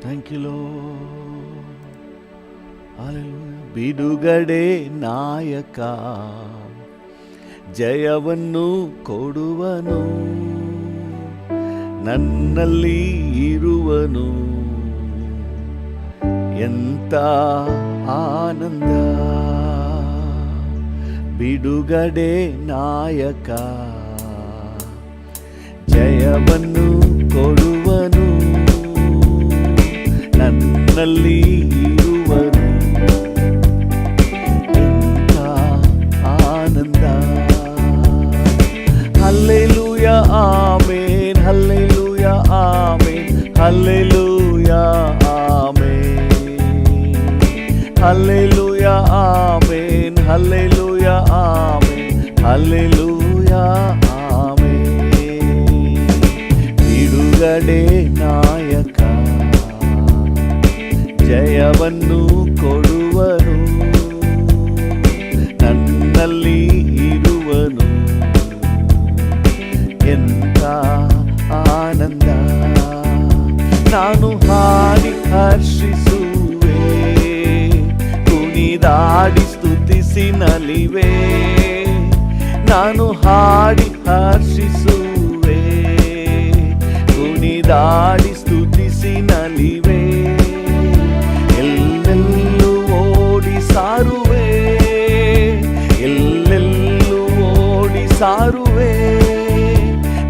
Thank you lord. Hallelujah. ಬಿಡುಗಡೆ ನಾಯಕ ಜಯವನ್ನು ಕೊಡುವನು, ನನ್ನಲ್ಲಿ ಇರುವನು. ಎಂತ ಆನಂದ, ಬಿಡುಗಡೆ ನಾಯಕ ಜಯವನ್ನು ಕೊಡುವನು, ನನ್ನಲ್ಲಿ ಇರುವನು. ಎಂತ ಆನಂದ. Hallelujah amen, hallelujah amen, hallelujah amen, hallelujah amen, hallelujah amen, hallelujah amen. ಬಿಡುಗಡೆ ನಾಯಕ ಜಯವನ್ನು ಕೊಡುವನು, ನನ್ನಲ್ಲಿ ಇರುವನು. ಎಂತ ಆನಂದ. ನಾನು ಹಾಡಿ ಹರ್ಷಿಸುವೆ, ಕುಣಿದಾಡಿ ಸ್ತುತಿಸಿ ನಲಿವೆ. ನಾನು ಹಾಡಿ ಹರ್ಷಿಸುವೆ, ಕುಣಿದಾಡಿ ಸ್ತುತಿಸಿ ನಲಿವೆ. ಎಲ್ಲೆಲ್ಲೂ ಓಡಿ ಸಾರುವೆ, ಎಲ್ಲೆಲ್ಲೂ ಓಡಿ ಸಾರುವೆ.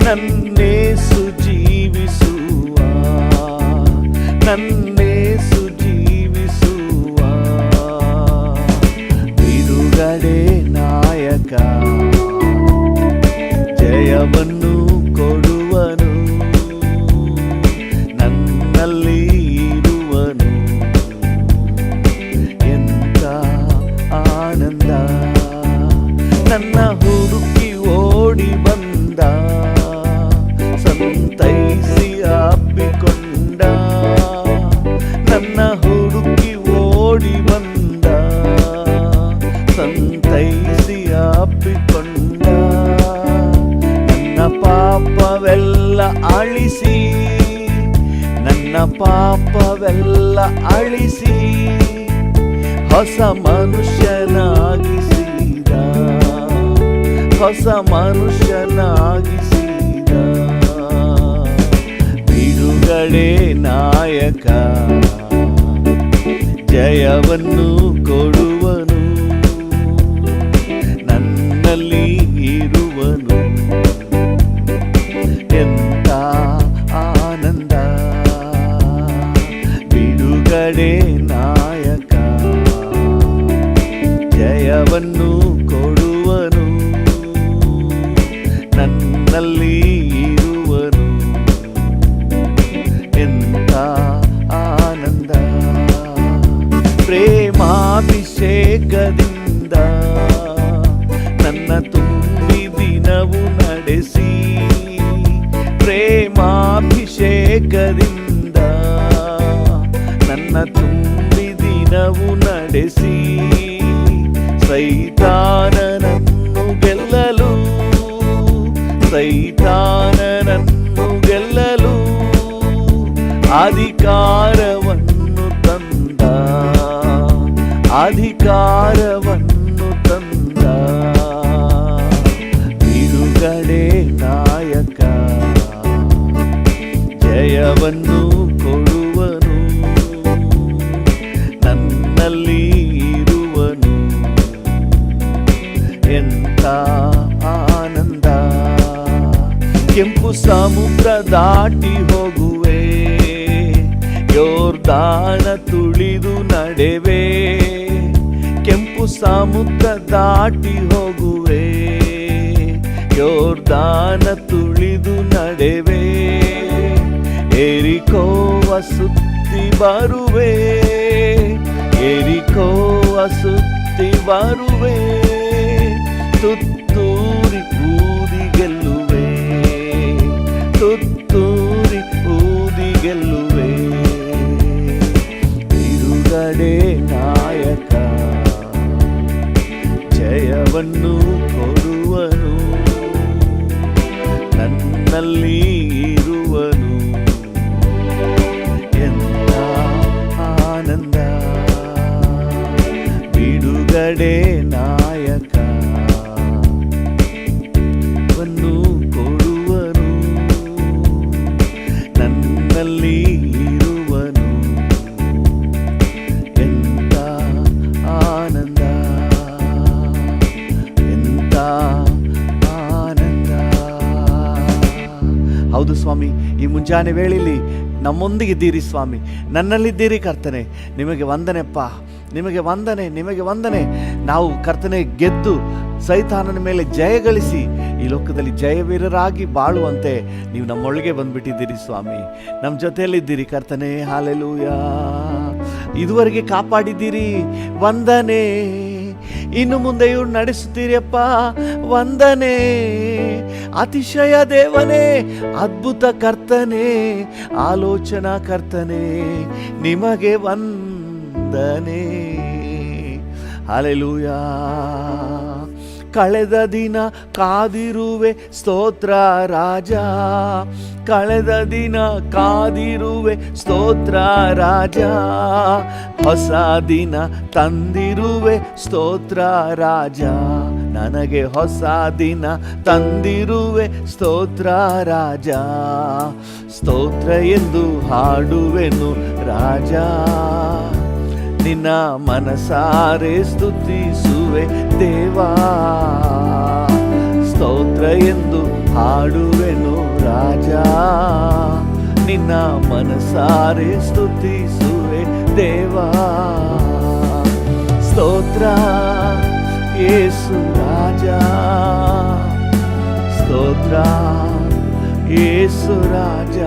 ನನ್ನೇಸು ಜೀವಿಸುವ, ನನ್ನೇಸು ಜೀವಿಸುವ. ಬಿಡುಗಡೆ ನಾಯಕ ಜಯವನ್ನು ಕೊಡುವನು, ನನ್ನಲ್ಲಿ ಇರುವನು. ಎಂತ ಆನಂದ. ನನ್ನ ಹುಡುಕಿ ಓಡಿ ಬಂದ, ಸಂತೈಸಿ ಅಪ್ಪಿಕೊಂಡ. ನನ್ನ ಹುಡುಕಿ ಓಡಿ ಬಂದ, ಸಂತೈಸಿ ಅಪ್ಪಿಕೊಂಡ. ನನ್ನ ಪಾಪವೆಲ್ಲ ಅಳಿಸಿ, ನನ್ನ ಪಾಪವೆಲ್ಲ ಅಳಿಸಿ, ಹೊಸ ಮನುಷ್ಯನಾಗಿಸಿದ, ಹೊಸ ಮನುಷ್ಯನಾಗಿಸಿದ. ಬಿಡುಗಡೆ ನಾಯಕ ಜಯವನ್ನು ಕೊಡುವನು, ನನ್ನಲ್ಲಿ ಇರುವನು. ಎಂತ ಆನಂದ. ಬಿಡುಗಡೆ ನಾಯಕ ಜಯವನ್ನು ಕೊಡುವನು, ನನ್ನಲ್ಲಿ ಇರುವನು. ಎಂತ ಆನಂದ. ಪ್ರೇಮಾಭಿಷೇಕದಿಂದ ನನ್ನ ತುಂಬಿ ದಿನವು ನಡೆಸಿ, ಪ್ರೇಮಾಭಿಷೇಕದಿಂದ ನನ್ನ ತುಂಬಿ ದಿನವು ನಡೆಸಿ. ಸೈತಾನನನ್ನು ಗೆಲ್ಲಲು, ಸೈತಾನನನ್ನು ಗೆಲ್ಲಲು ಅಧಿಕಾರವನ್ನು ತಂದ, ಅಧಿಕಾರವನ್ನು ತಂದ. ಬಿಡುಗಡೆ ನಾಯಕ ಜಯವನ್ನು ಕೊಡುವನು, ನನ್ನಲ್ಲಿ ಇರುವನು. ಎಂತ ಆನಂದ. ಕೆಂಪು ಸಮುದ್ರ ದಾಟಿ ಹೋಗುವೆ, ಯೋರ್ದಾನ ತುಳಿದು ನಡೆವೆ. ಕೆಂಪು ಸಮುದ್ರ ದಾಟಿ ಹೋಗುವೆ, ಯೋರ್ದಾನ ತುಳಿದು ನಡೆವೆ. ಎರಿಕೋವ ಸುತ್ತಿ ಬರುವೆ, ಎರಿಕೋವ ಸುತ್ತಿ ಬರುವೆ. ತುತ್ತೂರಿ ಊದಿ ಗೆಲ್ಲುವೆ, ತುತ್ತೂರಿ ಊದಿ ಗೆಲ್ಲುವೆ. ಬಿಡುಗಡೆ ನಾಯಕ ಜಯವನ್ನು ಕೊಡುವನು, ನನ್ನಲ್ಲಿ ಇರುವನು. ಎಂತ ನನ್ನಲ್ಲಿ ಇರುವನು. ಎಂತ ಆನಂದ, ಎಂತ ಆನಂದ. ಹೌದು ಸ್ವಾಮಿ, ಈ ಮುಂಜಾನೆ ವೇಳೆಯಲ್ಲಿ ನಮ್ಮೊಂದಿಗಿದ್ದೀರಿ ಸ್ವಾಮಿ, ನನ್ನಲ್ಲಿದ್ದೀರಿ ಕರ್ತನೆ. ನಿಮಗೆ ವಂದನೆಪ್ಪ, ನಿಮಗೆ ವಂದನೆ, ನಿಮಗೆ ವಂದನೆ. ನಾವು ಕರ್ತನೆ ಗೆದ್ದು ಸೈತಾನನ ಮೇಲೆ ಜಯಗಳಿಸಿ ಈ ಲೋಕದಲ್ಲಿ ಜಯವೀರರಾಗಿ ಬಾಳುವಂತೆ ನೀವು ನಮ್ಮೊಳಗೆ ಬಂದ್ಬಿಟ್ಟಿದ್ದೀರಿ ಸ್ವಾಮಿ. ನಮ್ಮ ಜೊತೆಯಲ್ಲಿದ್ದೀರಿ ಕರ್ತನೆ. ಹಾಲೆಲೂಯಾ. ಇದುವರೆಗೆ ಕಾಪಾಡಿದ್ದೀರಿ, ವಂದನೆ. ಇನ್ನು ಮುಂದೆಯೂ ನಡೆಸುತ್ತೀರಿಯಪ್ಪ, ವಂದನೆ. ಅತಿಶಯ ದೇವನೇ, ಅದ್ಭುತ ಕರ್ತನೆ, ಆಲೋಚನಾ ಕರ್ತನೆ, ನಿಮಗೆ ವಂದನೆ. ಹಲ್ಲೆಲೂಯಾ. ಕಳೆದ ದಿನ ಕಾದಿರುವೆ ಸ್ತೋತ್ರ ರಾಜ, ಕಳೆದ ದಿನ ಕಾದಿರುವೆ ಸ್ತೋತ್ರ ರಾಜ. ಹೊಸ ದಿನ ತಂದಿರುವೆ ಸ್ತೋತ್ರ ರಾಜ, ನನಗೆ ಹೊಸ ದಿನ ತಂದಿರುವೆ ಸ್ತೋತ್ರ ರಾಜ. ಸ್ತೋತ್ರ ಎಂದು ಹಾಡುವೆನು ರಾಜ, ನಿನ್ನ ಮನಸಾರೆ ಸ್ತುತಿಸುವೆ ದೇವಾ. ಸ್ತೋತ್ರ ಎಂದು ಹಾಡುವೆನು ರಾಜ, ನಿನ್ನ ಮನಸಾರೆ ಸ್ತುತಿಸುವೆ ದೇವಾ. ಸ್ತೋತ್ರ ಯೇಸು ರಾಜ, ಸ್ತೋತ್ರ ಯೇಸು ರಾಜ,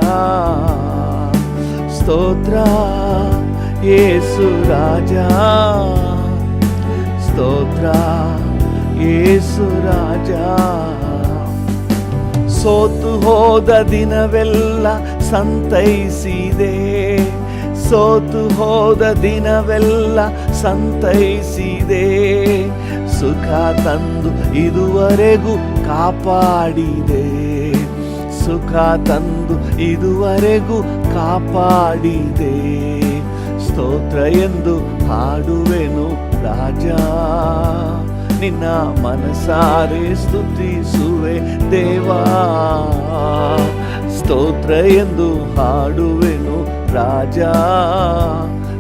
ಸ್ತೋತ್ರ ಯೇಸು ರಾಜ, ಸ್ತೋತ್ರ ಯೇಸು ರಾಜ. ಸೋತು ಹೋದ ದಿನವೆಲ್ಲ ಸಂತೈಸಿದೆ, ಸೋತು ಹೋದ ದಿನವೆಲ್ಲ ಸಂತೈಸಿದೆ. ಸುಖ ತಂದು ಇದುವರೆಗೂ ಕಾಪಾಡಿದೆ, ಸುಖ ತಂದು ಇದುವರೆಗೂ ಕಾಪಾಡಿದೆ. ಸ್ತೋತ್ರ ಎಂದು ಹಾಡುವೆನು ರಾಜ, ನಿನ್ನ ಮನಸಾರೆ ಸ್ತುತಿಸುವೆ ದೇವಾ. ಸ್ತೋತ್ರ ಎಂದು ಹಾಡುವೆನು ರಾಜ,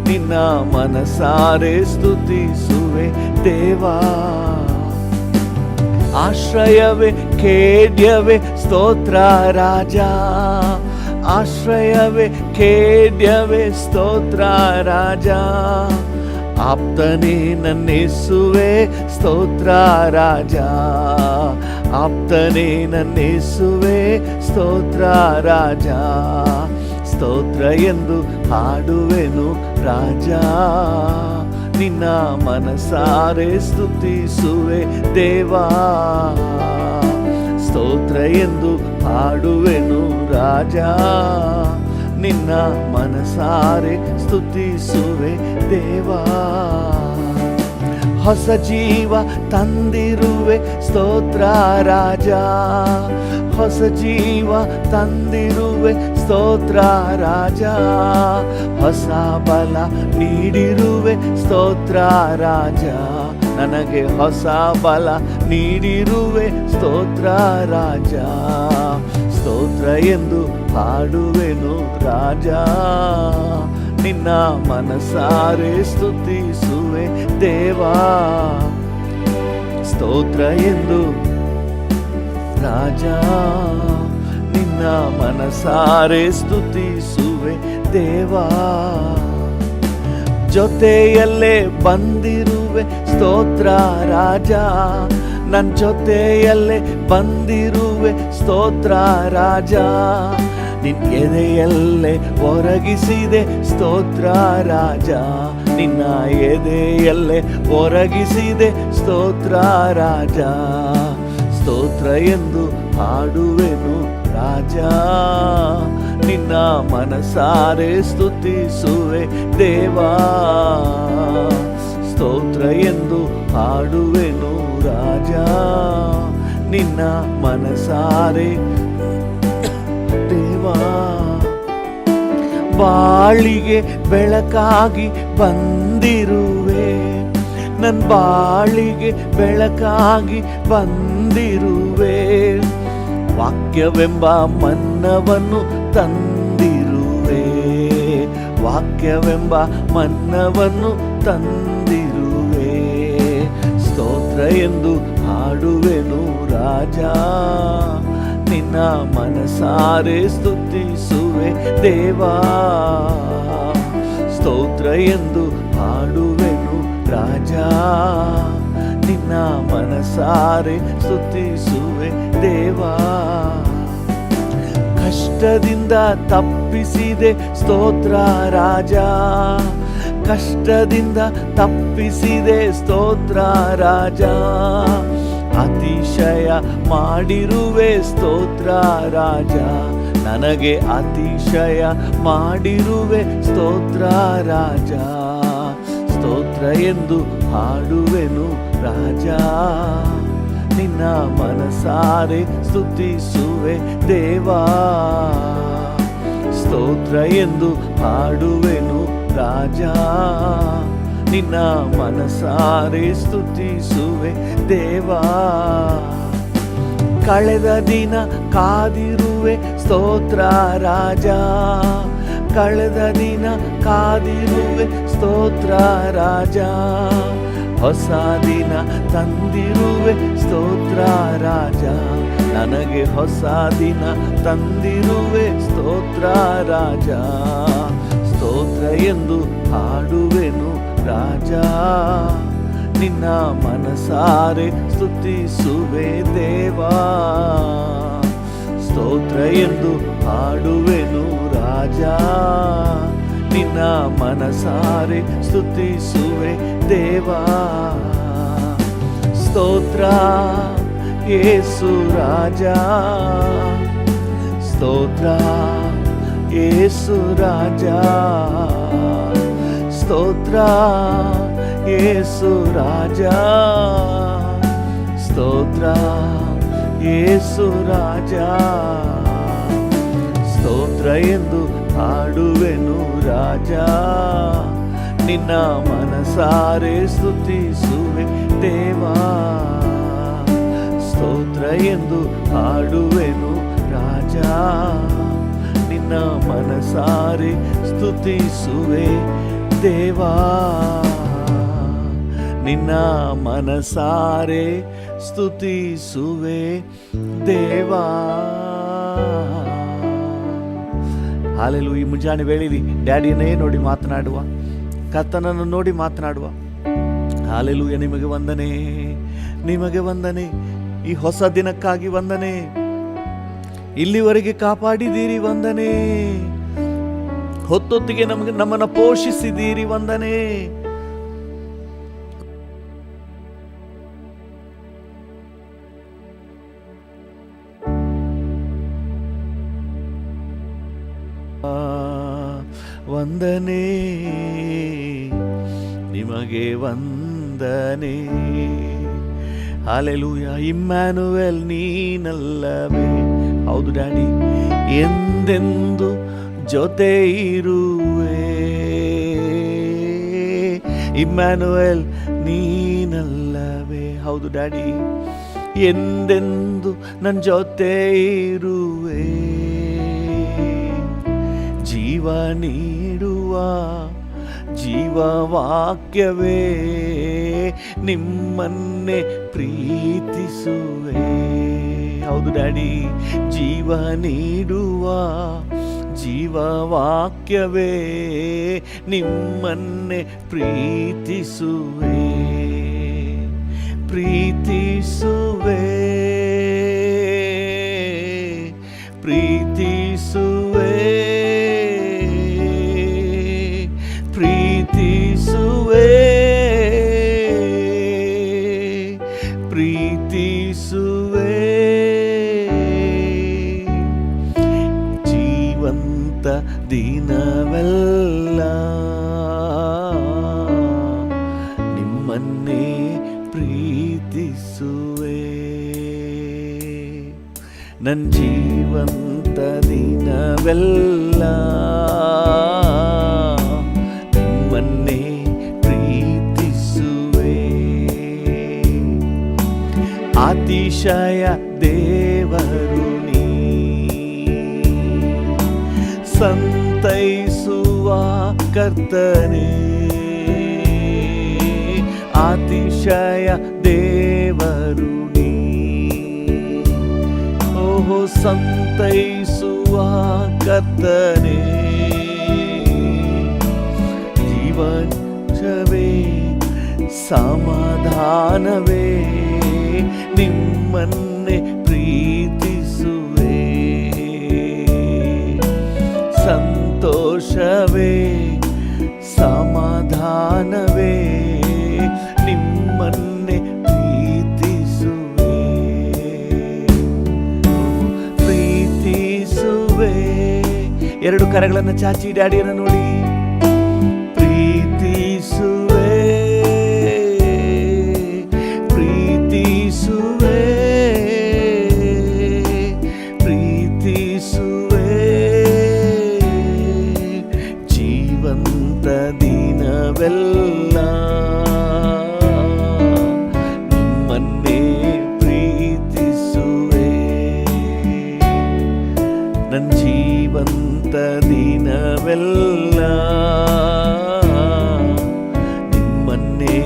ನಿನ್ನ ಮನಸಾರೆ ಸ್ತುತಿಸುವೆ ದೇವಾ. ಆಶ್ರಯವೇ ಖೇಡ್ಯವೇ ಸ್ತೋತ್ರ ರಾಜ, ಆಶ್ರಯವೇ ಖೇಡ್ಯವೇ ಸ್ತೋತ್ರ ರಾಜ. ಆಪ್ತನೇ ನನ್ನೇಸುವೆ ಸ್ತೋತ್ರ ರಾಜ, ಆಪ್ತನೇ ನನ್ನೇಸುವೆ ಸ್ತೋತ್ರ ರಾಜ. ಸ್ತೋತ್ರ ಎಂದು ಹಾಡುವೆನು ರಾಜ, ನಿನ್ನ ಮನಸಾರೆ ಸ್ತುತಿಸುವೆ ದೇವಾ. ಸ್ತೋತ್ರ ಎಂದು ಹಾಡುವೆನು ರಾಜ, ನಿನ್ನ ಮನಸಾರೆ ಸ್ತುತಿಸುವೆ ದೇವಾ. ಹೊಸ ಜೀವ ತಂದಿರುವೆ ಸ್ತೋತ್ರ ರಾಜ, ಹೊಸ ಜೀವ ತಂದಿರುವೆ ಸ್ತೋತ್ರ ರಾಜ. ಹೊಸ ಬಲ ನೀಡಿರುವೆ ಸ್ತೋತ್ರ ರಾಜ, ನನಗೆ ಹೊಸ ಬಲ ನೀಡಿರುವೆ ಸ್ತೋತ್ರ ರಾಜ. ಸ್ತೋತ್ರ ಎಂದು ಹಾಡುವೆನು ರಾಜ, ನಿನ್ನ ಮನಸಾರೆ ಸ್ತುತಿಸುವೆ ದೇವಾ. ಸ್ತೋತ್ರ ಎಂದು ರಾಜ, ನಿನ್ನ ಮನಸಾರೆ ಸ್ತುತಿಸುವೆ ದೇವಾ. ಜೊತೆಯಲ್ಲೇ ಬಂದಿರುವೆ ಸ್ತೋತ್ರ ರಾಜ, ನನ್ನ ಜೊತೆಯಲ್ಲೇ ಬಂದಿರುವೆ ಸ್ತೋತ್ರ ರಾಜ. ನಿನ್ನ ಎದೆಯಲ್ಲೇ ಒರಗಿಸಿದೆ ಸ್ತೋತ್ರ ರಾಜ, ನಿನ್ನ ಎದೆಯಲ್ಲೇ ಒರಗಿಸಿದೆ ಸ್ತೋತ್ರ ರಾಜ. ಸ್ತೋತ್ರ ಎಂದು ಹಾಡುವೆನು ರಾಜ, ನಿನ್ನ ಮನಸಾರೆ ಸ್ತುತಿಸುವೆ ದೇವಾ. ಸ್ತೋತ್ರ ಎಂದು ಹಾಡುವೆನು ರಾಜ, ನಿನ್ನ ಮನಸಾರೆ ದೇವಾ. ಬಾಳಿಗೆ ಬೆಳಕಾಗಿ ಬಂದಿರುವೆ, ನನ್ನ ಬಾಳಿಗೆ ಬೆಳಕಾಗಿ ಬಂದಿರುವೆ. ವಾಕ್ಯವೆಂಬ ಮನ್ನವನ್ನು ತಂದಿರುವೆ, ವಾಕ್ಯವೆಂಬ ಮನ್ನವನ್ನು ತಂದಿರುವೆ. ಸ್ತೋತ್ರ ಎಂದು ಹಾಡುವೆನು ರಾಜ, ನಿನ್ನ ಮನಸಾರೆ ಸ್ತುತಿಸುವೆ ದೇವಾ. ಸ್ತೋತ್ರ ಎಂದು ಹಾಡುವೆನು ರಾಜ, ನಿನ್ನ ಮನಸಾರೆ ಸ್ತುತಿಸುವೆ ದೇವಾ. ಕಷ್ಟದಿಂದ ತಪ್ಪಿಸಿದೆ ಸ್ತೋತ್ರ ರಾಜ, ಕಷ್ಟದಿಂದ ತಪ್ಪಿಸಿದೆ ಸ್ತೋತ್ರ ರಾಜ. ಅತಿಶಯ ಮಾಡಿರುವೆ ಸ್ತೋತ್ರ ರಾಜ, ನನಗೆ ಅತಿಶಯ ಮಾಡಿರುವೆ ಸ್ತೋತ್ರ ರಾಜ. ಸ್ತೋತ್ರ ಎಂದು ಹಾಡುವೆನು ರಾಜ, ನಿನ್ನ ಮನಸಾರೆ ಸ್ತುತಿಸುವೆ ದೇವಾ. ಸ್ತೋತ್ರ ಎಂದು ಹಾಡುವೆನು ರಾಜ, ನಿನ್ನ ಮನಸಾರೆ ಸ್ತುತಿಸುವೆ ದೇವಾ. ಕಳೆದ ದಿನ ಕಾದಿರುವೆ ಸ್ತೋತ್ರ ರಾಜ, ಕಳೆದ ದಿನ ಕಾದಿರುವೆ ಸ್ತೋತ್ರ ರಾಜ. ಹೊಸ ದಿನ ತಂದಿರುವೆ ಸ್ತೋತ್ರ ರಾಜ, ನನಗೆ ಹೊಸ ದಿನ ತಂದಿರುವೆ ಸ್ತೋತ್ರ ರಾಜ. ಸ್ತೋತ್ರ ಎಂದು ಹಾಡುವೆನು ರಾಜ, ನಿನ್ನ ಮನಸಾರೆ ಸ್ತುತಿಸುವೆ ದೇವಾ. ಸ್ತೋತ್ರ ಎಂದು ಹಾಡುವೆನು ರಾಜ, ನಿನ್ನ ಮನಸಾರೆ ಸ್ತುತಿಸುವೆ ದೇವಾ. ಸ್ತೋತ್ರ ಯೇಸು ರಾಜ, ಸ್ತೋತ್ರ ಯೇಸು ರಾಜ, ಸ್ತೋತ್ರ ಯೇಸು ರಾಜ, ಸ್ತೋತ್ರ ಯೇಸು ರಾಜ. ಸ್ತೋತ್ರ ಎಂದು ಹಾಡುವೆನು ರಾಜ, ನಿನ್ನ ಮನಸಾರೆ ಸ್ತುತಿಸುವೆ ದೇವಾ. ಸ್ತೋತ್ರ ಎಂದು ಹಾಡುವೆನು ರಾಜ, ನಿನ್ನ ಮನಸಾರೆ ಸ್ತುತಿಸುವೆ ದೇವಾ. ನಿನ್ನ ಮನಸಾರೆ ಸ್ತುತಿಸುವೆ ದೇವಾ. ಹಾಲೆಲೂಯ. ಈ ಮುಂಜಾನೆ ವೇಳೆಯಲ್ಲಿ ಡ್ಯಾಡಿಯನ್ನೇ ನೋಡಿ ಮಾತನಾಡುವ, ಕರ್ತನನ್ನು ನೋಡಿ ಮಾತನಾಡುವ. ಹಾಲೆಲೂಯ. ನಿಮಗೆ ವಂದನೆ, ನಿಮಗೆ ವಂದನೆ. ಈ ಹೊಸ ದಿನಕ್ಕಾಗಿ ವಂದನೆ, ಇಲ್ಲಿವರೆಗೆ ಕಾಪಾಡಿದ್ದೀರಿ ವಂದನೆ, ಹೊತ್ತೊತ್ತಿಗೆ ನಮ್ಮನ್ನು ಪೋಷಿಸಿದ್ದೀರಿ ವಂದನೆ. ವಂದನೆ, ನಿಮಗೆ ವಂದನೆ. ಹಾಲೆಲೂಯ. ಇಮ್ಯಾನುವೆಲ್ ನೀನಲ್ಲವೇ? ಹೌದು ಡ್ಯಾಡಿ, ಎಂದೆಂದು ಜೊತೆ ಇರುವೆ. ಇಮ್ಯಾನುವೆಲ್ ನೀನಲ್ಲವೇ? ಹೌದು ಡ್ಯಾಡಿ, ಎಂದೆಂದು ನನ್ನ ಜೊತೆ ಇರುವೆ. ಜೀವ ನೀಡುವ ಜೀವವಾಕ್ಯವೇ, ನಿಮ್ಮನ್ನೇ ಪ್ರೀತಿಸುವೆ. ಹೌದು ಡ್ಯಾಡಿ, ಜೀವ ನೀಡುವ ಜೀವವಾಕ್ಯವೇ, ನಿಮ್ಮನ್ನೇ ಪ್ರೀತಿಸುವೆ, ಪ್ರೀತಿಸುವೆ, ಪ್ರೀತಿಸುವೆ, ಪ್ರೀತಿಸುವೆ, ಪ್ರೀತಿಸುವೆ. ಜೀವಂತ ದಿನವೆಲ್ಲ ನಿಮ್ಮನ್ನೇ ಪ್ರೀತಿಸುವೆ. ನನ್ನ ಜೀವಂತ ದಿನವೆಲ್ಲ ನಿಮ್ಮನ್ನೇ ಪ್ರೀತಿಸುವೆ. ಅತಿಶಯ ದೇವರು ನೀ, ಸಂತೈಸುವ ಕರ್ತನೇ, ಅತಿಶಯ ದೇವರು ನೀ. ಓಹೋ ಸಂತೈಸುವ ಕರ್ತನೇ, ಜೀವನವೇ ಸಮಾಧಾನವೇ, ನಿಮ್ಮನ್ನೇ ಪ್ರೀತಿಸುವೆ. ಸಂತೋಷವೇ ಸಮಾಧಾನವೇ, ನಿಮ್ಮನ್ನೇ ಪ್ರೀತಿಸುವೆ. ಪ್ರೀತಿಸುವೆ. ಎರಡು ಕರಗಳನ್ನು ಚಾಚಿ ಡ್ಯಾಡಿಯನ್ನು ನೋಡಿ. ಪ್ರೀತಿಸುವೆ, ಪ್ರೀತಿಸುವೆ, ಪ್ರೀತಿಸುವೆ. ಜೀವಂತ ದಿನವೆಲ್ಲ ನಿಮ್ಮನ್ನೇ ಪ್ರೀತಿಸುವೆ. ನನ್ನ ಜೀವಂತ ದಿನವೆಲ್ಲ ನಿಮ್ಮನ್ನೇ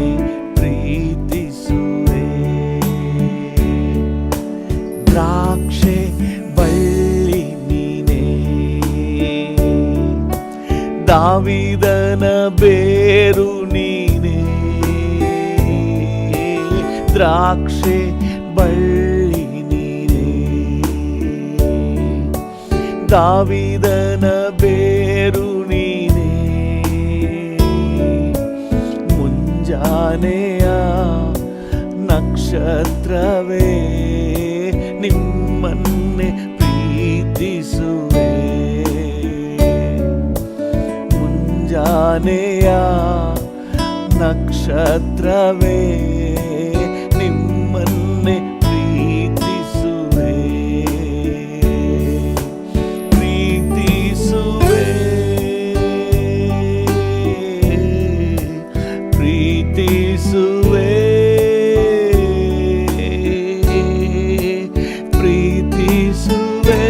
ಪ್ರೀತಿಸುವೆ. ದ್ರಾಕ್ಷೆ ಬಳ್ಳಿ ನೀನೇ, ದಾವೀದನ ಬೇರು ನೀನೇ. ದ್ರಾಕ್ಷೆ ಬಳ್ಳಿ ನೀನೇ, ದಾವೀದನ ಬೇರು ನೀನೇ. ಮುಂಜಾನೆಯ ನಕ್ಷತ್ರವೇ, ನಿಮ್ಮನ್ನೇ ಪ್ರೀತಿಸುವೆ. ಮುಂಜಾನೆಯ ನಕ್ಷತ್ರವೇ, ನಿಮ್ಮನ್ನೇ ಪ್ರೀತಿಸುವೆ. ಪ್ರೀತಿಸುವೆ, ಪ್ರೀತಿಸುವೆ, ಪ್ರೀತಿಸುವೆ,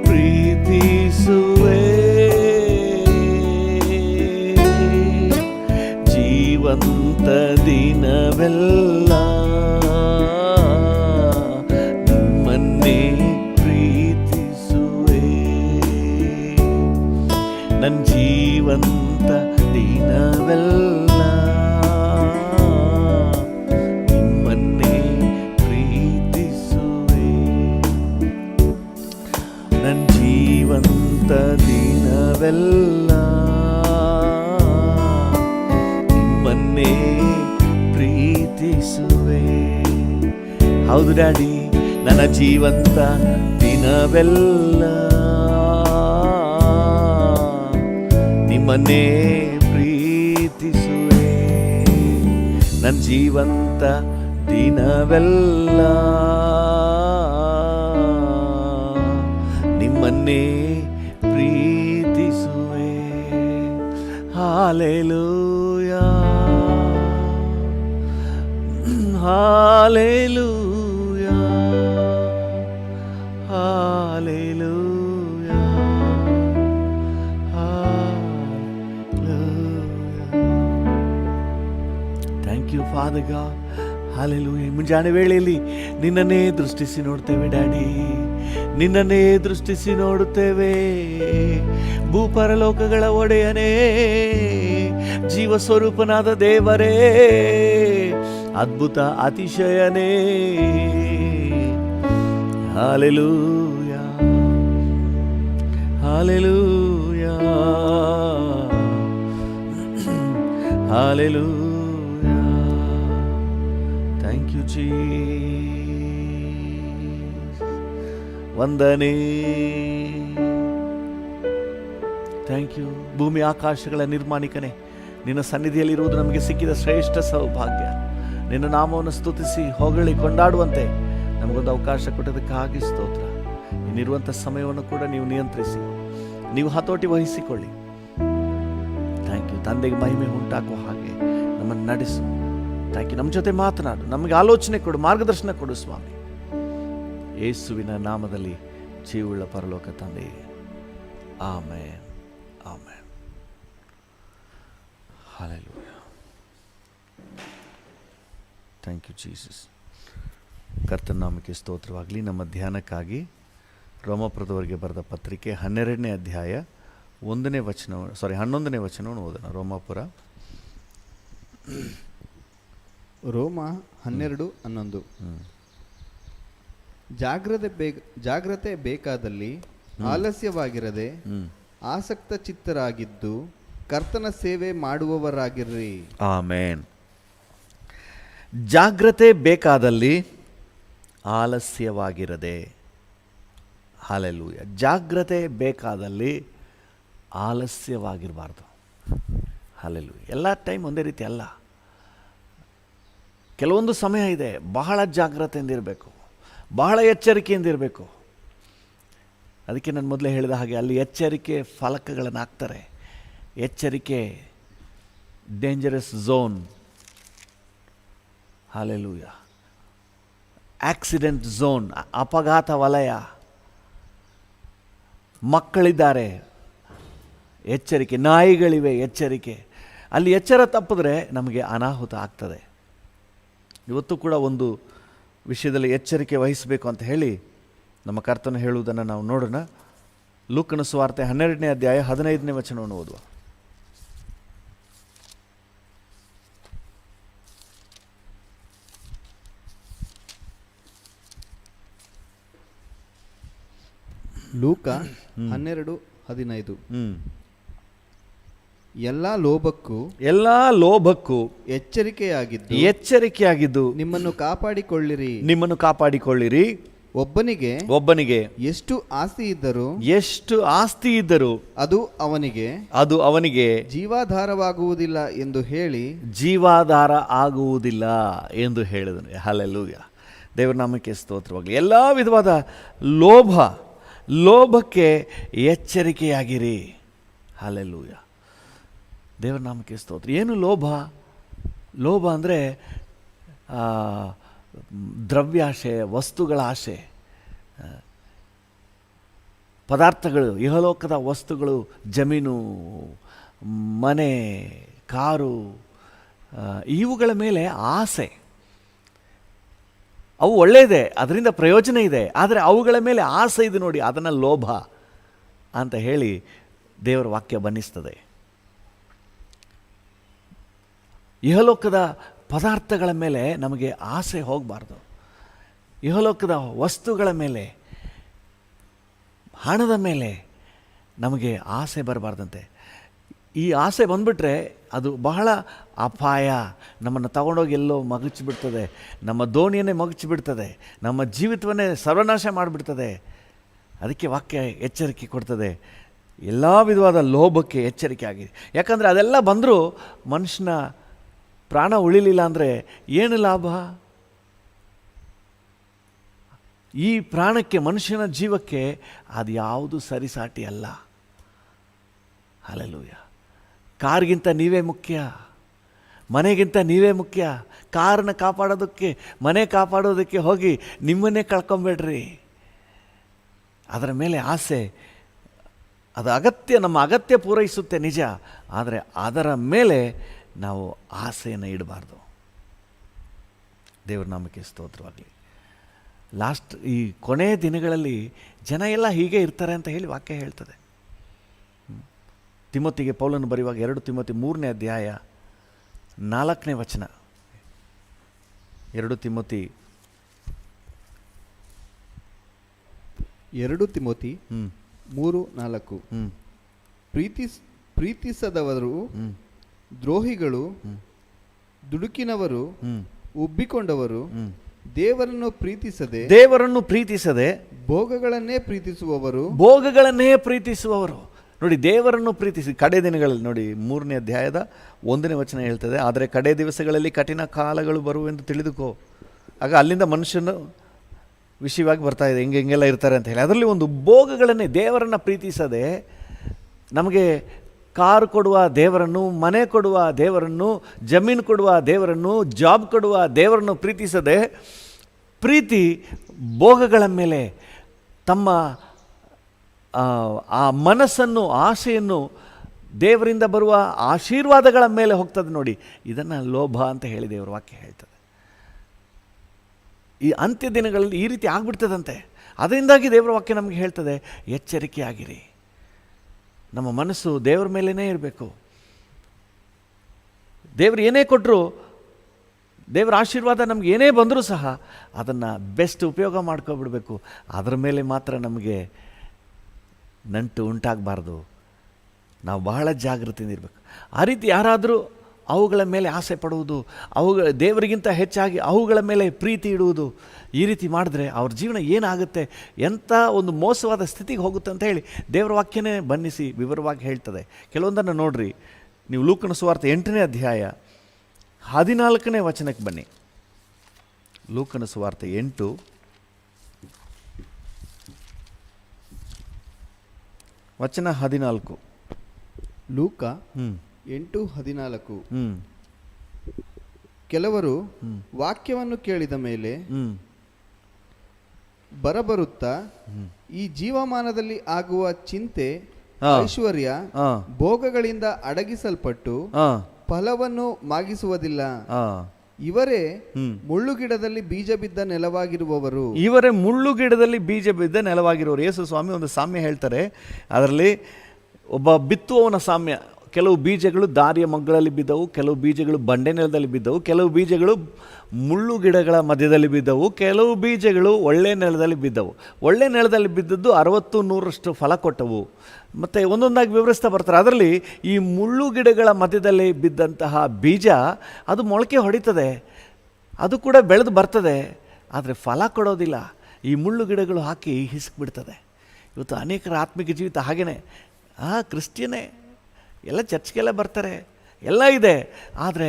ಪ್ರೀತಿಸುವೆ. ಜೀವಂತ ದಿನವೆಲ್ಲ ನಿಮ್ಮನ್ನೇ ಪ್ರೀತಿಸುವೆ. ನನ್ನ ಜೀವಂತ ದಿನವೆಲ್ಲ ನಿಮ್ಮನ್ನೇ ಪ್ರೀತಿಸುವೆ. ನನ್ನ ಜೀವಂತ ದಿನವೆಲ್ಲ ನಿಮ್ಮನ್ನೇ ಪ್ರೀತಿಸುವೆ. ಹೌದು ಡ್ಯಾಡಿ, ನನ್ನ ಜೀವಂತ ದಿನವೆಲ್ಲ ನಿಮ್ಮನ್ನೇ ಪ್ರೀತಿಸುವೆ. ನನ್ನ ಜೀವಂತ ದಿನವೆಲ್ಲ ನಿಮ್ಮನ್ನೇ ಪ್ರೀತಿಸುವೆ. Hallelujah, hallelujah, hallelujah, hallelujah. Thank you Father God. Hallelujah. ಮುಂಜಾನೆ ವೇಳೆಯಲ್ಲಿ ನಿನ್ನನ್ನೇ ದೃಷ್ಟಿಸಿ ನೋಡ್ತೇವೆ ಡ್ಯಾಡಿ, ನಿನ್ನನ್ನೇ ದೃಷ್ಟಿಸಿ ನೋಡುತ್ತೇವೆ. ಭೂಪರಲೋಕಗಳ ಒಡೆಯನೇ, ಜೀವ ಸ್ವರೂಪನಾದ ದೇವರೇ, ಅದ್ಭುತ ಅತಿಶಯನೇ. Hallelujah, hallelujah, hallelujah. Thank you Jesus. ವಂದನೆ. Thank you. ಭೂಮಿ ಆಕಾಶಗಳ ನಿರ್ಮಾಣಿಕನೇ, ನಿನ್ನ ಸನ್ನಿಧಿಯಲ್ಲಿರುವುದು ನಮಗೆ ಸಿಕ್ಕಿದ ಶ್ರೇಷ್ಠ ಸೌಭಾಗ್ಯ. ನಿನ್ನ ನಾಮವನ್ನು ಸ್ತುತಿಸಿ ಹೊಗಳಿ ಕೊಂಡಾಡುವಂತೆ ನಮಗೊಂದು ಅವಕಾಶ ಕೊಟ್ಟದಕ್ಕಾಗಿ ಸ್ತೋತ್ರ. ಇನ್ನಿರುವಂಥ ಸಮಯವನ್ನು ಕೂಡ ನೀವು ನಿಯಂತ್ರಿಸಿ, ನೀವು ಹತೋಟಿ ವಹಿಸಿಕೊಳ್ಳಿ. Thank you. ತಂದೆಗೆ ಮಹಿಮೆ ಉಂಟಾಗುವ ಹಾಗೆ ನಮ್ಮನ್ನು ನಡೆಸು. Thank you. ನಮ್ಮ ಜೊತೆ ಮಾತನಾಡು, ನಮಗೆ ಆಲೋಚನೆ ಕೊಡು, ಮಾರ್ಗದರ್ಶನ ಕೊಡು ಸ್ವಾಮಿ. ಯೇಸುವಿನ ನಾಮದಲ್ಲಿ ಜೀವವುಳ್ಳ ಪರಲೋಕ ತಂದೆ, amen, amen. Hallelujah. Thank you Jesus. ಕರ್ತನ ನಾಮಕ್ಕೆ ಸ್ತೋತ್ರವಾಗಲಿ. ನಮ್ಮ ಧ್ಯಾನಕ್ಕಾಗಿ ರೋಮಾಪುರದವರಿಗೆ ಬರೆದ ಪತ್ರಿಕೆ 12ನೇ ಅಧ್ಯಾಯ 11ನೇ ವಚನವನ್ನು ಓದೋಣ. ರೋಮಾಪುರ ರೋಮ 12:11. ಜಾಗ್ರತೆ ಬೇಕಾದಲ್ಲಿ ಆಲಸ್ಯವಾಗಿರದೆ ಆಸಕ್ತ ಚಿತ್ತರಾಗಿದ್ದು ಕರ್ತನ ಸೇವೆ ಮಾಡುವವರಾಗಿರ್ರಿ. ಆಮೆನ್. ಜಾಗ್ರತೆ ಬೇಕಾದಲ್ಲಿ ಆಲಸ್ಯವಾಗಿರದೆ. ಹಲ್ಲೆಲೂಯಾ. ಜಾಗ್ರತೆ ಬೇಕಾದಲ್ಲಿ ಆಲಸ್ಯವಾಗಿರಬಾರ್ದು. ಹಲ್ಲೆಲೂಯಾ. ಎಲ್ಲ ಟೈಮ್ ಒಂದೇ ರೀತಿ ಅಲ್ಲ. ಕೆಲವೊಂದು ಸಮಯ ಇದೆ, ಬಹಳ ಜಾಗ್ರತೆಯಿಂದಿರಬೇಕು, ಬಹಳ ಎಚ್ಚರಿಕೆಯಿಂದಿರಬೇಕು. ಅದಕ್ಕೆ ನಾನು ಮೊದಲೇ ಹೇಳಿದ ಹಾಗೆ ಅಲ್ಲಿ ಎಚ್ಚರಿಕೆ ಫಲಕಗಳನ್ನು ಹಾಕ್ತಾರೆ. ಎಚ್ಚರಿಕೆ, dangerous zone. Hallelujah. Accident zone, ಅಪಘಾತ ವಲಯ. ಮಕ್ಕಳಿದ್ದಾರೆ, ಎಚ್ಚರಿಕೆ. ನಾಯಿಗಳಿವೆ, ಎಚ್ಚರಿಕೆ. ಅಲ್ಲಿ ಎಚ್ಚರ ತಪ್ಪಿದ್ರೆ ನಮಗೆ ಅನಾಹುತ ಆಗ್ತದೆ. ಇವತ್ತು ಕೂಡ ಒಂದು ವಿಷಯದಲ್ಲಿ ಎಚ್ಚರಿಕೆ ವಹಿಸಬೇಕು ಅಂತ ಹೇಳಿ ನಮ್ಮ ಕರ್ತನು ಹೇಳುವುದನ್ನು ನಾವು ನೋಡೋಣ. ಲೂಕನ ಸುವಾರ್ತೆ 12ನೇ ಅಧ್ಯಾಯ 15ನೇ ವಚನವನ್ನು ಓದುವ. ಲೂಕ 12:15. ಎಲ್ಲ ಲೋಭಕ್ಕೂ ಎಚ್ಚರಿಕೆಯಾಗಿದ್ದು ನಿಮ್ಮನ್ನು ಕಾಪಾಡಿಕೊಳ್ಳಿರಿ. ಒಬ್ಬನಿಗೆ ಎಷ್ಟು ಆಸ್ತಿ ಇದ್ದರೂ ಅದು ಅವನಿಗೆ ಜೀವಾಧಾರವಾಗುವುದಿಲ್ಲ ಎಂದು ಹೇಳಿದನು. ಹಲ್ಲೆಲೂಯಾ. ದೇವರ ನಾಮಕ್ಕೆ ಸ್ತೋತ್ರವಾಗಲಿ. ಎಲ್ಲ ವಿಧವಾದ ಲೋಭಕ್ಕೆ ಎಚ್ಚರಿಕೆಯಾಗಿರಿ. ಹಲ್ಲೆಲೂಯಾ. ದೇವರ ನಾಮಕ್ಕೆ ಸ್ತೋತ್ರ. ಏನು ಲೋಭ ಅಂದರೆ ದ್ರವ್ಯಾಶೆ, ವಸ್ತುಗಳ ಆಶೆ, ಪದಾರ್ಥಗಳು, ಇಹಲೋಕದ ವಸ್ತುಗಳು, ಜಮೀನು, ಮನೆ, ಕಾರು, ಇವುಗಳ ಮೇಲೆ ಆಸೆ. ಅವು ಒಳ್ಳೆಯದೇ, ಅದರಿಂದ ಪ್ರಯೋಜನ ಇದೆ. ಆದರೆ ಅವುಗಳ ಮೇಲೆ ಆಸೆ ಇದೆ ನೋಡಿ, ಅದನ್ನು ಲೋಭ ಅಂತ ಹೇಳಿ ದೇವರ ವಾಕ್ಯ ಬಣ್ಣಿಸ್ತದೆ. ಇಹಲೋಕದ ಪದಾರ್ಥಗಳ ಮೇಲೆ ನಮಗೆ ಆಸೆ ಹೋಗಬಾರ್ದು. ಇಹಲೋಕದ ವಸ್ತುಗಳ ಮೇಲೆ, ಹಣದ ಮೇಲೆ ನಮಗೆ ಆಸೆ ಬರಬಾರ್ದಂತೆ. ಈ ಆಸೆ ಬಂದುಬಿಟ್ರೆ ಅದು ಬಹಳ ಅಪಾಯ. ನಮ್ಮನ್ನು ತಗೊಂಡೋಗಿ ಎಲ್ಲೋ ಮಗುಚಿಬಿಡ್ತದೆ, ನಮ್ಮ ದೋಣಿಯನ್ನೇ ಮಗುಚಿಬಿಡ್ತದೆ, ನಮ್ಮ ಜೀವಿತವನ್ನೇ ಸರ್ವನಾಶ ಮಾಡಿಬಿಡ್ತದೆ. ಅದಕ್ಕೆ ವಾಕ್ಯ ಎಚ್ಚರಿಕೆ ಕೊಡ್ತದೆ, ಎಲ್ಲ ವಿಧವಾದ ಲೋಭಕ್ಕೆ ಎಚ್ಚರಿಕೆ ಆಗಿದೆ. ಯಾಕಂದರೆ ಅದೆಲ್ಲ ಬಂದರೂ ಮನುಷ್ಯನ ಪ್ರಾಣ ಉಳಿಲಿಲ್ಲ ಅಂದರೆ ಏನು ಲಾಭ? ಈ ಪ್ರಾಣಕ್ಕೆ, ಮನುಷ್ಯನ ಜೀವಕ್ಕೆ ಅದು ಯಾವುದು ಸರಿಸಾಟಿ ಅಲ್ಲ. ಹಲ್ಲೆಲೂಯಾ. ಕಾರ್ಗಿಂತ ನೀವೇ ಮುಖ್ಯ, ಮನೆಗಿಂತ ನೀವೇ ಮುಖ್ಯ. ಕಾರನ್ನ ಕಾಪಾಡೋದಕ್ಕೆ, ಮನೆ ಕಾಪಾಡೋದಕ್ಕೆ ಹೋಗಿ ನಿಮ್ಮನ್ನೇ ಕಳ್ಕೊಂಬೇಡ್ರಿ. ಅದರ ಮೇಲೆ ಆಸೆ, ಅದು ಅಗತ್ಯ, ನಮ್ಮ ಅಗತ್ಯ ಪೂರೈಸುತ್ತೆ ನಿಜ, ಆದರೆ ಅದರ ಮೇಲೆ ನಾವು ಆಸೆಯನ್ನು ಇಡಬಾರ್ದು. ದೇವರ ನಾಮಕ್ಕೆ ಸ್ತೋತ್ರವಾಗಲಿ. ಈ ಕೊನೆಯ ದಿನಗಳಲ್ಲಿ ಜನ ಎಲ್ಲ ಹೀಗೆ ಇರ್ತಾರೆ ಅಂತ ಹೇಳಿ ವಾಕ್ಯ ಹೇಳ್ತದೆ. ತಿಮೋತಿಗೆ ಪೌಲನು ಬರೆಯುವಾಗ 2 ತಿಮೋತಿ 3ನೇ ಅಧ್ಯಾಯ 4ನೇ ವಚನ. 2 ತಿಮೋತಿ 3:4. ಪ್ರೀತಿಸದವರು, ದ್ರೋಹಿಗಳು, ದುಡುಕಿನವರು, ಉಬ್ಬಿಕೊಂಡವರು, ದೇವರನ್ನು ಪ್ರೀತಿಸದೆ ಭೋಗಗಳನ್ನೇ ಪ್ರೀತಿಸುವವರು. ನೋಡಿ, ದೇವರನ್ನು ಪ್ರೀತಿಸಿ. ಕಡೆ ದಿನಗಳಲ್ಲಿ ನೋಡಿ, 3ನೇ ಅಧ್ಯಾಯದ 1ನೇ ವಚನ ಹೇಳ್ತದೆ, ಆದರೆ ಕಡೆ ದಿವಸಗಳಲ್ಲಿ ಕಠಿಣ ಕಾಲಗಳು ಬರುವೆಂದು ತಿಳಿದುಕೋ. ಆಗ ಅಲ್ಲಿಂದ ಮನುಷ್ಯನ ವಿಷಯವಾಗಿ ಬರ್ತಾ ಇದೆ, ಹಿಂಗೆಲ್ಲ ಇರ್ತಾರೆ ಅಂತ ಹೇಳಿ. ಅದರಲ್ಲಿ ಒಂದು ಭೋಗಗಳನ್ನೇ, ದೇವರನ್ನು ಪ್ರೀತಿಸದೆ, ನಮಗೆ ಕಾರು ಕೊಡುವ ದೇವರನ್ನು, ಮನೆ ಕೊಡುವ ದೇವರನ್ನು, ಜಮೀನು ಕೊಡುವ ದೇವರನ್ನು, ಜಾಬ್ ಕೊಡುವ ದೇವರನ್ನು ಪ್ರೀತಿಸದೆ, ಪ್ರೀತಿ ಭೋಗಗಳ ಮೇಲೆ, ತಮ್ಮ ಆ ಮನಸ್ಸನ್ನು, ಆಸೆಯನ್ನು ದೇವರಿಂದ ಬರುವ ಆಶೀರ್ವಾದಗಳ ಮೇಲೆ ಹೋಗ್ತದೆ ನೋಡಿ. ಇದನ್ನು ಲೋಭ ಅಂತ ಹೇಳಿ ದೇವರ ವಾಕ್ಯ ಹೇಳ್ತದೆ. ಈ ಅಂತ್ಯ ದಿನಗಳಲ್ಲಿ ಈ ರೀತಿ ಆಗ್ಬಿಡ್ತದಂತೆ. ಅದರಿಂದಾಗಿ ದೇವರ ವಾಕ್ಯ ನಮಗೆ ಹೇಳ್ತದೆ, ಎಚ್ಚರಿಕೆಯಾಗಿರಿ. ನಮ್ಮ ಮನಸ್ಸು ದೇವರ ಮೇಲೇ ಇರಬೇಕು. ದೇವರು ಏನೇ ಕೊಟ್ಟರು, ದೇವರ ಆಶೀರ್ವಾದ ನಮ್ಗೆ ಏನೇ ಬಂದರೂ ಸಹ ಅದನ್ನು ಬೆಸ್ಟ್ ಉಪಯೋಗ ಮಾಡ್ಕೊಬಿಡ್ಬೇಕು. ಅದರ ಮೇಲೆ ಮಾತ್ರ ನಮಗೆ ನಂಟು ಉಂಟಾಗಬಾರ್ದು. ನಾವು ಬಹಳ ಜಾಗೃತಿಯಿಂದ ಇರಬೇಕು. ಆ ರೀತಿ ಯಾರಾದರೂ ಅವುಗಳ ಮೇಲೆ ಆಸೆ ಪಡುವುದು, ದೇವರಿಗಿಂತ ಹೆಚ್ಚಾಗಿ ಅವುಗಳ ಮೇಲೆ ಪ್ರೀತಿ ಇಡುವುದು, ಈ ರೀತಿ ಮಾಡಿದ್ರೆ ಅವ್ರ ಜೀವನ ಏನಾಗುತ್ತೆ, ಎಂಥ ಒಂದು ಮೋಸವಾದ ಸ್ಥಿತಿಗೆ ಹೋಗುತ್ತೆ ಅಂತ ಹೇಳಿ ದೇವರ ವಾಕ್ಯನೇ ಬನ್ನಿಸಿ ವಿವರವಾಗಿ ಹೇಳ್ತದೆ. ಕೆಲವೊಂದನ್ನು ನೋಡ್ರಿ ನೀವು. ಲೂಕನ ಸುವಾರ್ತೆ 8ನೇ ಅಧ್ಯಾಯ 14ನೇ ವಚನಕ್ಕೆ ಬನ್ನಿ. ಲೂಕನ ಸುವಾರ್ತೆ 8 ವಚನ 14. ಲೂಕ 8:14. ಹ್ಞೂ. ಕೆಲವರು ವಾಕ್ಯವನ್ನು ಕೇಳಿದ ಮೇಲೆ ಬರಬರುತ್ತಾ ಈ ಜೀವಮಾನದಲ್ಲಿ ಆಗುವ ಚಿಂತೆ, ಐಶ್ವರ್ಯ, ಭೋಗಗಳಿಂದ ಅಡಗಿಸಲ್ಪಟ್ಟು ಫಲವನ್ನು ಮಾಗಿಸುವುದಿಲ್ಲ. ಇವರೇ ಮುಳ್ಳುಗಿಡದಲ್ಲಿ ಬೀಜ ಬಿದ್ದ ನೆಲವಾಗಿರುವವರು. ಇವರೇ ಮುಳ್ಳುಗಿಡದಲ್ಲಿ ಬೀಜ ಬಿದ್ದ ನೆಲವಾಗಿರುವವರು. ಯೇಸು ಸ್ವಾಮಿ ಒಂದು ಸಾಮ್ಯ ಹೇಳ್ತಾರೆ. ಅದರಲ್ಲಿ ಒಬ್ಬ ಬಿತ್ತುವವನ ಸಾಮ್ಯ. ಕೆಲವು ಬೀಜಗಳು ದಾರಿಯ ಮಗ್ಗಳಲ್ಲಿ ಬಿದ್ದವು, ಕೆಲವು ಬೀಜಗಳು ಬಂಡೆ ನೆಲದಲ್ಲಿ ಬಿದ್ದವು, ಕೆಲವು ಬೀಜಗಳು ಮುಳ್ಳು ಗಿಡಗಳ ಮಧ್ಯದಲ್ಲಿ ಬಿದ್ದವು, ಕೆಲವು ಬೀಜಗಳು ಒಳ್ಳೆ ನೆಲದಲ್ಲಿ ಬಿದ್ದವು. ಒಳ್ಳೆ ನೆಲದಲ್ಲಿ ಬಿದ್ದದ್ದು 60-100ರಷ್ಟು ಫಲ ಕೊಟ್ಟವು. ಮತ್ತು ಒಂದೊಂದಾಗಿ ವಿವರಿಸ್ತಾ ಬರ್ತಾರೆ. ಅದರಲ್ಲಿ ಈ ಮುಳ್ಳು ಗಿಡಗಳ ಮಧ್ಯದಲ್ಲಿ ಬಿದ್ದಂತಹ ಬೀಜ ಅದು ಮೊಳಕೆ ಹೊಡಿತದೆ, ಅದು ಕೂಡ ಬೆಳೆದು ಬರ್ತದೆ, ಆದರೆ ಫಲ ಕೊಡೋದಿಲ್ಲ. ಈ ಮುಳ್ಳು ಗಿಡಗಳು ಹಾಕಿ ಹಿಸ್ಕಿಬಿಡ್ತದೆ. ಇವತ್ತು ಅನೇಕರ ಆತ್ಮಿಕ ಜೀವಿತ ಹಾಗೇ. ಕ್ರಿಶ್ಚಿಯನ್ನೇ, ಎಲ್ಲ ಚರ್ಚ್ಗೆಲ್ಲ ಬರ್ತಾರೆ, ಎಲ್ಲ ಇದೆ, ಆದರೆ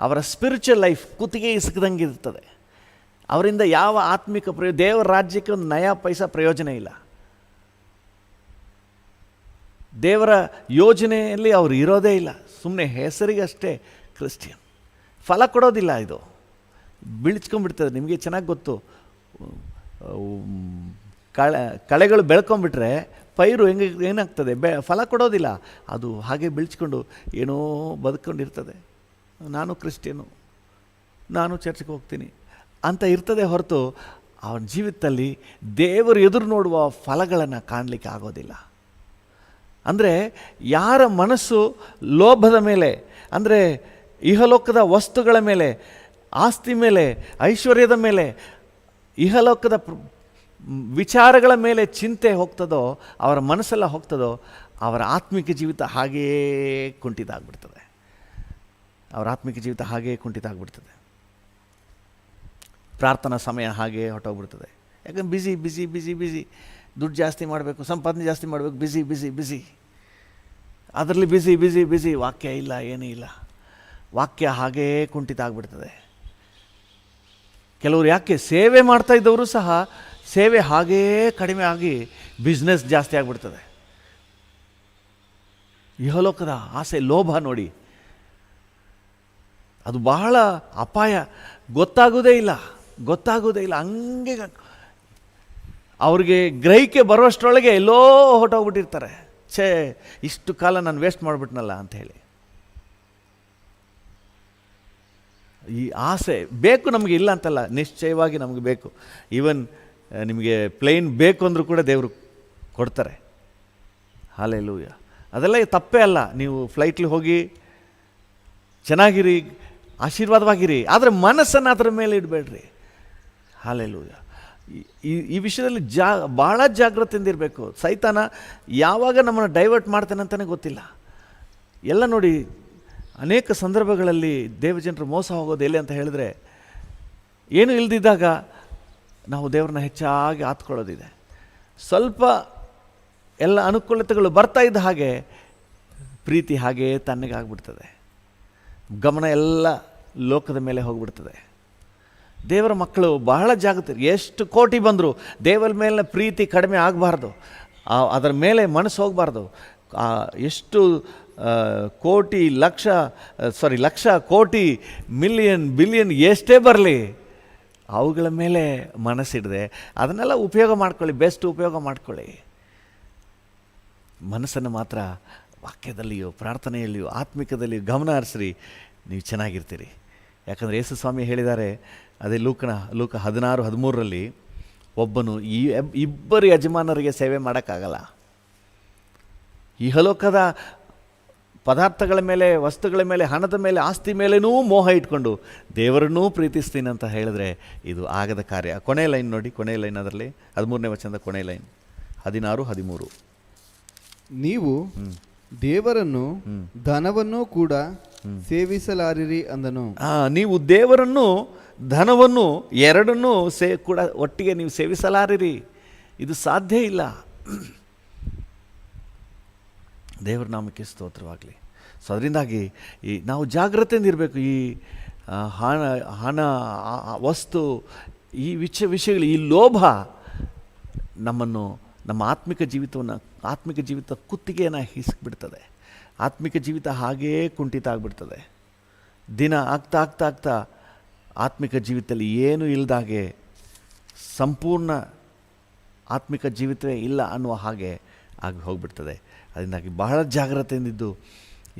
ಅವರ ಸ್ಪಿರಿಚುವಲ್ ಲೈಫ್ ಕುತ್ತಿಗೆ ಇಸ್ಕದಂಗೆ ಇರ್ತದೆ. ಅವರಿಂದ ಯಾವ ಆತ್ಮಿಕ ದೇವರ ರಾಜ್ಯಕ್ಕೆ ಒಂದು ನಯಾ ಪೈಸಾ ಪ್ರಯೋಜನ ಇಲ್ಲ. ದೇವರ ಯೋಜನೆಯಲ್ಲಿ ಅವರು ಇರೋದೇ ಇಲ್ಲ. ಸುಮ್ಮನೆ ಹೆಸರಿಗಷ್ಟೇ ಕ್ರಿಶ್ಚಿಯನ್. ಫಲ ಕೊಡೋದಿಲ್ಲ. ಇದು ಬೀಳ್ಸ್ಕೊಂಡ್ಬಿಡ್ತದೆ. ನಿಮಗೆ ಚೆನ್ನಾಗಿ ಗೊತ್ತು. ಕಳೆಗಳು ಬೆಳ್ಕೊಂಡ್ಬಿಟ್ರೆ ಪೈರು ಏನಾಗ್ತದೆ, ಫಲ ಕೊಡೋದಿಲ್ಲ. ಅದು ಹಾಗೆ ಬೆಳೆಸ್ಕೊಂಡು ಏನೋ ಬದುಕೊಂಡಿರ್ತದೆ. ನಾನು ಕ್ರಿಶ್ಚಿಯನು, ನಾನು ಚರ್ಚ್ಗೆ ಹೋಗ್ತೀನಿ ಅಂತ ಇರ್ತದೆ ಹೊರತು ಅವನ ಜೀವಿತದಲ್ಲಿ ದೇವರು ಎದುರು ನೋಡುವ ಫಲಗಳನ್ನು ಕಾಣಲಿಕ್ಕೆ ಆಗೋದಿಲ್ಲ. ಅಂದರೆ ಯಾರ ಮನಸ್ಸು ಲೋಭದ ಮೇಲೆ, ಅಂದರೆ ಇಹಲೋಕದ ವಸ್ತುಗಳ ಮೇಲೆ, ಆಸ್ತಿ ಮೇಲೆ, ಐಶ್ವರ್ಯದ ಮೇಲೆ, ಇಹಲೋಕದ ವಿಚಾರಗಳ ಮೇಲೆ ಚಿಂತೆ ಹೋಗ್ತದೋ, ಅವರ ಮನಸ್ಸೆಲ್ಲ ಹೋಗ್ತದೋ, ಅವರ ಆತ್ಮಿಕ ಜೀವಿತ ಹಾಗೇ ಕುಂಠಿತ ಆಗಿಬಿಡ್ತದೆ. ಅವರ ಆತ್ಮಿಕ ಜೀವಿತ ಹಾಗೇ ಕುಂಠಿತ ಆಗಿಬಿಡ್ತದೆ. ಪ್ರಾರ್ಥನಾ ಸಮಯ ಹಾಗೇ ಹೊಟ್ಟೋಗ್ಬಿಡ್ತದೆ. ಯಾಕಂದ್ರೆ ಬಿಸಿ ಬಿಸಿ ಬಿಸಿ ಬಿಸಿ, ದುಡ್ಡು ಜಾಸ್ತಿ ಮಾಡಬೇಕು, ಸಂಪಾದನೆ ಜಾಸ್ತಿ ಮಾಡಬೇಕು, ಬಿಸಿ ಬಿಸಿ ಬಿಸಿ, ಅದರಲ್ಲಿ ಬಿಸಿ ಬಿಸಿ ಬಿಸಿ. ವಾಕ್ಯ ಇಲ್ಲ, ಏನೂ ಇಲ್ಲ. ವಾಕ್ಯ ಹಾಗೇ ಕುಂಠಿತ ಆಗಿಬಿಡ್ತದೆ. ಕೆಲವರು ಯಾಕೆ ಸೇವೆ ಮಾಡ್ತಾ ಇದ್ದವರು ಸಹ ಸೇವೆ ಹಾಗೇ ಕಡಿಮೆ ಆಗಿ ಬಿಸ್ನೆಸ್ ಜಾಸ್ತಿ ಆಗಿಬಿಡ್ತದೆ. ಇಹಲೋಕದ ಆಸೆ, ಲೋಭ ನೋಡಿ, ಅದು ಬಹಳ ಅಪಾಯ. ಗೊತ್ತಾಗೋದೇ ಇಲ್ಲ. ಹಂಗೆ ಅವ್ರಿಗೆ ಗ್ರಹಿಕೆ ಬರುವಷ್ಟರೊಳಗೆ ಎಲ್ಲೋ ಹೊಟ್ಟೋಗ್ಬಿಟ್ಟಿರ್ತಾರೆ. ಇಷ್ಟು ಕಾಲ ನಾನು ವೇಸ್ಟ್ ಮಾಡಿಬಿಟ್ನಲ್ಲ ಅಂತ ಹೇಳಿ. ಈ ಆಸೆ ಬೇಕು ನಮಗೆ, ಇಲ್ಲ ಅಂತಲ್ಲ, ನಿಶ್ಚಯವಾಗಿ ನಮಗೆ ಬೇಕು. ಈವನ್ ನಿಮಗೆ ಪ್ಲೇನ್ ಬೇಕು ಅಂದರೂ ಕೂಡ ದೇವರು ಕೊಡ್ತಾರೆ. ಹಲ್ಲೆಲೂಯ. ಅದೆಲ್ಲ ತಪ್ಪೇ ಅಲ್ಲ. ನೀವು ಫ್ಲೈಟ್ಲಿ ಹೋಗಿ ಚೆನ್ನಾಗಿರಿ, ಆಶೀರ್ವಾದವಾಗಿರಿ, ಆದರೆ ಮನಸ್ಸನ್ನು ಅದರ ಮೇಲೆ ಇಡಬೇಡ್ರಿ. ಹಲ್ಲೆಲೂಯ. ಈ ವಿಷಯದಲ್ಲಿ ಭಾಳ ಜಾಗೃತಿಯಿಂದ ಇರಬೇಕು. ಸೈತಾನ ಯಾವಾಗ ನಮ್ಮನ್ನು ಡೈವರ್ಟ್ ಮಾಡ್ತಾನೆ ಅಂತಲೇ ಗೊತ್ತಿಲ್ಲ. ಎಲ್ಲ ನೋಡಿ, ಅನೇಕ ಸಂದರ್ಭಗಳಲ್ಲಿ ದೇವಜನರು ಮೋಸ ಹೋಗೋದು ಎಲ್ಲಿ ಅಂತ ಹೇಳಿದ್ರೆ, ಏನು ಇಲ್ದಿದ್ದಾಗ ನಾವು ದೇವ್ರನ್ನ ಹೆಚ್ಚಾಗಿ ಆತ್ಕೊಳ್ಳೋದಿದೆ. ಸ್ವಲ್ಪ ಎಲ್ಲ ಅನುಕೂಲತೆಗಳು ಬರ್ತಾ ಇದ್ದ ಹಾಗೆ ಪ್ರೀತಿ ಹಾಗೇ ತಣ್ಣಗಾಗ್ಬಿಡ್ತದೆ. ಗಮನ ಎಲ್ಲ ಲೋಕದ ಮೇಲೆ ಹೋಗ್ಬಿಡ್ತದೆ. ದೇವರ ಮಕ್ಕಳು ಬಹಳ ಜಾಗೃತಿ. ಎಷ್ಟು ಕೋಟಿ ಬಂದರೂ ದೇವರ ಮೇಲಿನ ಪ್ರೀತಿ ಕಡಿಮೆ ಆಗಬಾರ್ದು, ಅದರ ಮೇಲೆ ಮನಸ್ಸು ಹೋಗಬಾರ್ದು. ಎಷ್ಟು ಕೋಟಿ ಲಕ್ಷ ಕೋಟಿ ಮಿಲಿಯನ್ ಬಿಲಿಯನ್ ಎಷ್ಟೇ ಬರಲಿ, ಅವುಗಳ ಮೇಲೆ ಮನಸ್ಸಿಡದೆ ಅದನ್ನೆಲ್ಲ ಉಪಯೋಗ ಮಾಡ್ಕೊಳ್ಳಿ, ಬೆಸ್ಟ್ ಉಪಯೋಗ ಮಾಡ್ಕೊಳ್ಳಿ. ಮನಸ್ಸನ್ನು ಮಾತ್ರ ವಾಕ್ಯದಲ್ಲಿಯೋ ಪ್ರಾರ್ಥನೆಯಲ್ಲಿಯೋ ಆತ್ಮಿಕದಲ್ಲಿಯೋ ಗಮನ ಹರಿಸ್ರಿ, ನೀವು ಚೆನ್ನಾಗಿರ್ತೀರಿ. ಯಾಕಂದರೆ ಯೇಸು ಸ್ವಾಮಿ ಹೇಳಿದ್ದಾರೆ, ಅದೇ ಲೂಕ 16:13 ಒಬ್ಬನು ಇಬ್ಬರು ಯಜಮಾನರಿಗೆ ಸೇವೆ ಮಾಡೋಕ್ಕಾಗಲ್ಲ. ಇಹಲೋಕದ ಪದಾರ್ಥಗಳ ಮೇಲೆ, ವಸ್ತುಗಳ ಮೇಲೆ, ಹಣದ ಮೇಲೆ, ಆಸ್ತಿ ಮೇಲೇನೂ ಮೋಹ ಇಟ್ಕೊಂಡು ದೇವರನ್ನೂ ಪ್ರೀತಿಸ್ತೀನಿ ಅಂತ ಹೇಳಿದ್ರೆ ಇದು ಆಗದ ಕಾರ್ಯ. ಕೊನೆಯ ಲೈನ್ ನೋಡಿ, ಕೊನೆಯ ಲೈನ್, ಅದರಲ್ಲಿ 13ನೇ ವಚನದ ಕೊನೆಯ ಲೈನ್, 16:13. ನೀವು ದೇವರನ್ನು ಧನವನ್ನೂ ಕೂಡ ಸೇವಿಸಲಾರಿರಿ ಅಂದನು. ನೀವು ದೇವರನ್ನು ಧನವನ್ನು ಎರಡನ್ನೂ ಕೂಡ ಒಟ್ಟಿಗೆ ನೀವು ಸೇವಿಸಲಾರಿರಿ, ಇದು ಸಾಧ್ಯ ಇಲ್ಲ. ದೇವರ ನಾಮಕ್ಕೆ ಸ್ತೋತ್ರವಾಗಲಿ. ಸೊ ಅದರಿಂದಾಗಿ ನಾವು ಜಾಗ್ರತೆಯಿಂದ ಇರಬೇಕು. ಈ ಹಣ, ವಸ್ತು, ಈ ವಿಷಯಗಳು, ಈ ಲೋಭ ನಮ್ಮನ್ನು, ನಮ್ಮ ಆತ್ಮಿಕ ಜೀವಿತ ಕುತ್ತಿಗೆಯನ್ನು ಹಿಸ್ಕಿಬಿಡ್ತದೆ. ಆತ್ಮಿಕ ಜೀವಿತ ಹಾಗೇ ಕುಂಠಿತ ಆಗಿಬಿಡ್ತದೆ. ದಿನ ಆಗ್ತಾ ಆತ್ಮಿಕ ಜೀವಿತದಲ್ಲಿ ಏನೂ ಇಲ್ಲದಾಗೆ, ಸಂಪೂರ್ಣ ಆತ್ಮಿಕ ಜೀವಿತವೇ ಇಲ್ಲ ಅನ್ನುವ ಹಾಗೆ ಆಗಿ ಹೋಗಿಬಿಡ್ತದೆ. ಅದರಿಂದಾಗಿ ಬಹಳ ಜಾಗ್ರತೆಯಿಂದಿದ್ದು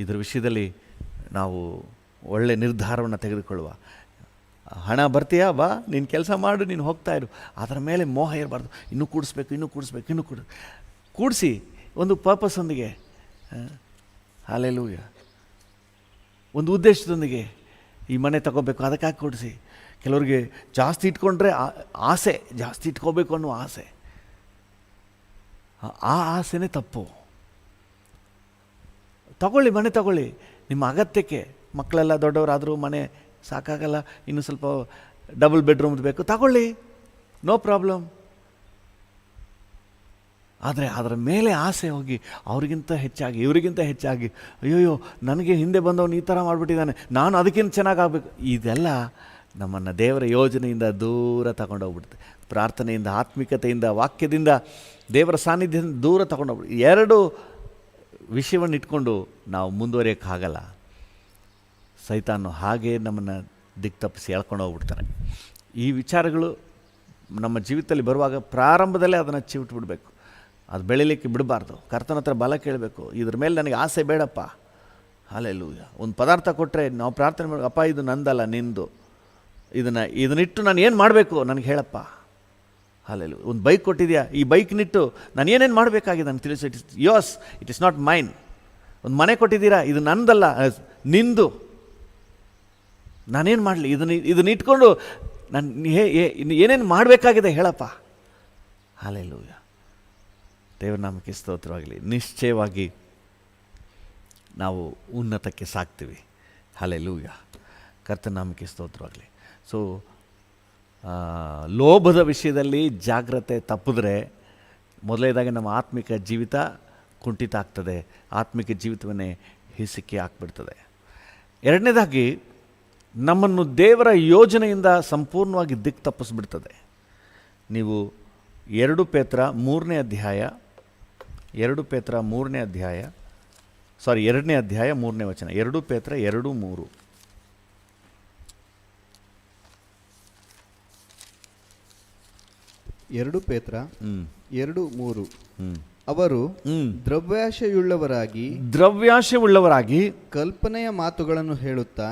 ಇದರ ವಿಷಯದಲ್ಲಿ ನಾವು ಒಳ್ಳೆಯ ನಿರ್ಧಾರವನ್ನು ತೆಗೆದುಕೊಳ್ಳುವ. ಹಣ ಬರ್ತೀಯಾ, ಬಾ, ನೀನು ಕೆಲಸ ಮಾಡು, ನೀನು ಹೋಗ್ತಾ ಇರು. ಅದರ ಮೇಲೆ ಮೋಹ ಇರಬಾರ್ದು. ಇನ್ನೂ ಕೂಡಿಸಿ ಒಂದು ಪರ್ಪಸ್ಸೊಂದಿಗೆ, ಹಲ್ಲೆಲೂಯಾ, ಒಂದು ಉದ್ದೇಶದೊಂದಿಗೆ ಈ ಮನೆ ತಗೋಬೇಕು, ಅದಕ್ಕಾಗಿ ಕೊಡಿಸಿ. ಕೆಲವರಿಗೆ ಜಾಸ್ತಿ ಇಟ್ಕೊಂಡ್ರೆ ಆಸೆ, ಜಾಸ್ತಿ ಇಟ್ಕೋಬೇಕು ಅನ್ನೋ ಆಸೆ, ಆ ಆಸೆನೇ ತಪ್ಪು. ತಗೊಳ್ಳಿ, ಮನೆ ತಗೊಳ್ಳಿ ನಿಮ್ಮ ಅಗತ್ಯಕ್ಕೆ. ಮಕ್ಕಳೆಲ್ಲ ದೊಡ್ಡವರಾದರೂ ಮನೆ ಸಾಕಾಗಲ್ಲ, ಇನ್ನೂ ಸ್ವಲ್ಪ ಡಬಲ್ ಬೆಡ್ರೂಮ್ದು ಬೇಕು, ತಗೊಳ್ಳಿ, ನೋ ಪ್ರಾಬ್ಲಮ್. ಆದರೆ ಅದರ ಮೇಲೆ ಆಸೆ ಹೋಗಿ ಅವ್ರಿಗಿಂತ ಹೆಚ್ಚಾಗಿ, ಇವರಿಗಿಂತ ಹೆಚ್ಚಾಗಿ, ಅಯ್ಯೋಯ್ಯೋ ನನಗೆ ಹಿಂದೆ ಬಂದವನು ಈ ಥರ ಮಾಡಿಬಿಟ್ಟಿದ್ದಾನೆ, ನಾನು ಅದಕ್ಕಿಂತ ಚೆನ್ನಾಗಾಗಬೇಕು, ಇದೆಲ್ಲ ನಮ್ಮನ್ನು ದೇವರ ಯೋಜನೆಯಿಂದ ದೂರ ತಗೊಂಡೋಗ್ಬಿಡುತ್ತೆ. ಪ್ರಾರ್ಥನೆಯಿಂದ, ಆತ್ಮಿಕತೆಯಿಂದ, ವಾಕ್ಯದಿಂದ, ದೇವರ ಸಾನ್ನಿಧ್ಯದಿಂದ ದೂರ ತಗೊಂಡೋಗ್ಬಿಡುತ್ತೆ. ಎರಡು ವಿಷಯವನ್ನು ಇಟ್ಕೊಂಡು ನಾವು ಮುಂದುವರಿಯೋಕ್ಕಾಗಲ್ಲ. ಸೈತಾನು ಹಾಗೇ ನಮ್ಮನ್ನು ದಿಕ್ತಪ್ಪಿಸಿ ಎಳ್ಕೊಂಡು ಹೋಗ್ಬಿಡ್ತಾನೆ. ಈ ವಿಚಾರಗಳು ನಮ್ಮ ಜೀವಿತದಲ್ಲಿ ಬರುವಾಗ ಪ್ರಾರಂಭದಲ್ಲೇ ಅದನ್ನು ಚಿವಿಟ್ಟು ಬಿಡಬೇಕು. ಅದು ಬೆಳೀಲಿಕ್ಕೆ ಬಿಡಬಾರ್ದು. ಕರ್ತನ ಹತ್ರ ಬಲ ಕೇಳಬೇಕು. ಇದ್ರ ಮೇಲೆ ನನಗೆ ಆಸೆ ಬೇಡಪ್ಪ. ಹಲ್ಲೆಲೂಯಾ. ಒಂದು ಪದಾರ್ಥ ಕೊಟ್ಟರೆ ನಾವು ಪ್ರಾರ್ಥನೆ ಮಾಡಿ, ಅಪ್ಪ ಇದು ನಂದಲ್ಲ, ನಿಂದು, ಇದನ್ನಿಟ್ಟು ನಾನು ಏನು ಮಾಡಬೇಕು ನನಗೆ ಹೇಳಪ್ಪ. ಹಲ್ಲೆಲೂಯಾ. ಒಂದು ಬೈಕ್ ಕೊಟ್ಟಿದ್ಯಾ, ಈ ಬೈಕ್ನಿಟ್ಟು ನಾನು ಏನೇನು ಮಾಡಬೇಕಾಗಿದೆ ನನಗೆ ತಿಳಿಸಿ. It is not mine. ಒಂದು ಮನೆ ಕೊಟ್ಟಿದ್ದೀರಾ, ಇದು ನಂದಲ್ಲ, ನಿಂದು, ನಾನೇನು ಮಾಡಲಿ, ಇದನ್ನ ಇಟ್ಕೊಂಡು ನಾನು ಏನೇನು ಮಾಡಬೇಕಾಗಿದೆ ಹೇಳಪ್ಪ. ಹಲ್ಲೆಲೂಯಾ. ದೇವರ ನಾಮಕ್ಕೆ ಸ್ತೋತ್ರವಾಗಲಿ. ನಿಶ್ಚಯವಾಗಿ ನಾವು ಉನ್ನತಕ್ಕೆ ಸಾಕ್ತೀವಿ. ಹಲ್ಲೆಲೂಯಾ. ಕರ್ತನ ನಾಮಕ್ಕೆ ಸ್ತೋತ್ರವಾಗಲಿ. ಸೊ ಲೋಭದ ವಿಷಯದಲ್ಲಿ ಜಾಗ್ರತೆ ತಪ್ಪಿದ್ರೆ ಮೊದಲನೇದಾಗಿ ನಮ್ಮ ಆತ್ಮಿಕ ಜೀವಿತ ಕುಂಠಿತ ಆಗ್ತದೆ, ಆತ್ಮಿಕ ಜೀವಿತವನ್ನೇ ಹಿಸುಕಿ ಹಾಕ್ಬಿಡ್ತದೆ. ಎರಡನೇದಾಗಿ ನಮ್ಮನ್ನು ದೇವರ ಯೋಜನೆಯಿಂದ ಸಂಪೂರ್ಣವಾಗಿ ದಿಕ್ಕು ತಪ್ಪಿಸ್ಬಿಡ್ತದೆ. ನೀವು 2 ಪೇತ್ರ 3ನೇ ಅಧ್ಯಾಯ 2ನೇ ಅಧ್ಯಾಯ 3ನೇ ವಚನ. 2 ಪೇತ್ರ 2:3. 2 ಪೇತ್ರ 2:3. ಅವರು ದ್ರವ್ಯಾಶೆಯುಳ್ಳವರಾಗಿ ಕಲ್ಪನೆಯ ಮಾತುಗಳನ್ನು ಹೇಳುತ್ತಾ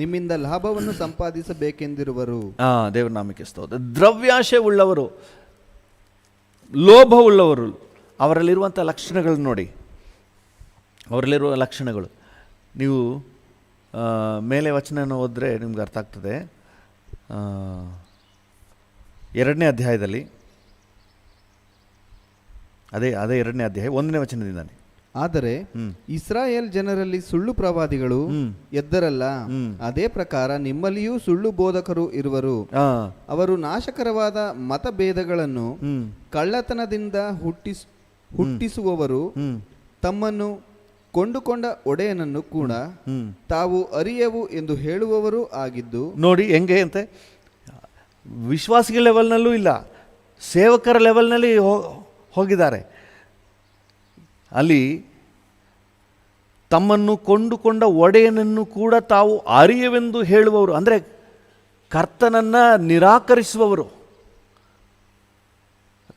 ನಿಮ್ಮಿಂದ ಲಾಭವನ್ನು ಸಂಪಾದಿಸಬೇಕೆಂದಿರುವರು. ದೇವರ ನಾಮಕ್ಕೆ ಸ್ತೋತ್ರ. ದ್ರವ್ಯಾಶೆ ಉಳ್ಳವರು, ಲೋಭ ಉಳ್ಳವರು, ಅವರಲ್ಲಿರುವಂಥ ಲಕ್ಷಣಗಳು ನೋಡಿ. ಅವರಲ್ಲಿರುವ ಲಕ್ಷಣಗಳು ನೀವು ಮೇಲೆ ವಚನವನ್ನು ಓದಿದ್ರೆ ನಿಮ್ಗೆ ಅರ್ಥ ಆಗ್ತದೆ. 2ನೇ ಅಧ್ಯಾಯದಲ್ಲಿ ಅದೇ 2ನೇ ಅಧ್ಯಾಯ 1ನೇ ವಚನದಿಂದಾನೆ. ಆದರೆ ಇಸ್ರಾಯೇಲ್ ಜನರಲ್ಲಿ ಸುಳ್ಳು ಪ್ರವಾದಿಗಳು ಎದ್ದರಲ್ಲ, ಅದೇ ಪ್ರಕಾರ ನಿಮ್ಮಲ್ಲಿಯೂ ಸುಳ್ಳು ಬೋಧಕರು ಇರುವರು. ಅವರು ನಾಶಕರವಾದ ಮತಭೇದಗಳನ್ನು ಕಳ್ಳತನದಿಂದ ಹುಟ್ಟಿಸುವವರು, ತಮ್ಮನ್ನು ಕೊಂಡುಕೊಂಡ ಒಡೆಯನನ್ನು ಕೂಡ ತಾವು ಅರಿಯವು ಎಂದು ಹೇಳುವವರು ಆಗಿದ್ದು. ನೋಡಿ ಹೆಂಗೆ ಅಂತೆ, ವಿಶ್ವಾಸಿಗಳ ಲೆವೆಲ್ನಲ್ಲೂ ಇಲ್ಲ, ಸೇವಕರ ಲೆವೆಲ್ನಲ್ಲಿ ಹೋಗಿದ್ದಾರೆ. ಅಲ್ಲಿ ತಮ್ಮನ್ನು ಕೊಂಡುಕೊಂಡ ಒಡೆಯನನ್ನು ಕೂಡ ತಾವು ಅರಿಯವೆಂದು ಹೇಳುವವರು, ಅಂದರೆ ಕರ್ತನನ್ನು ನಿರಾಕರಿಸುವವರು,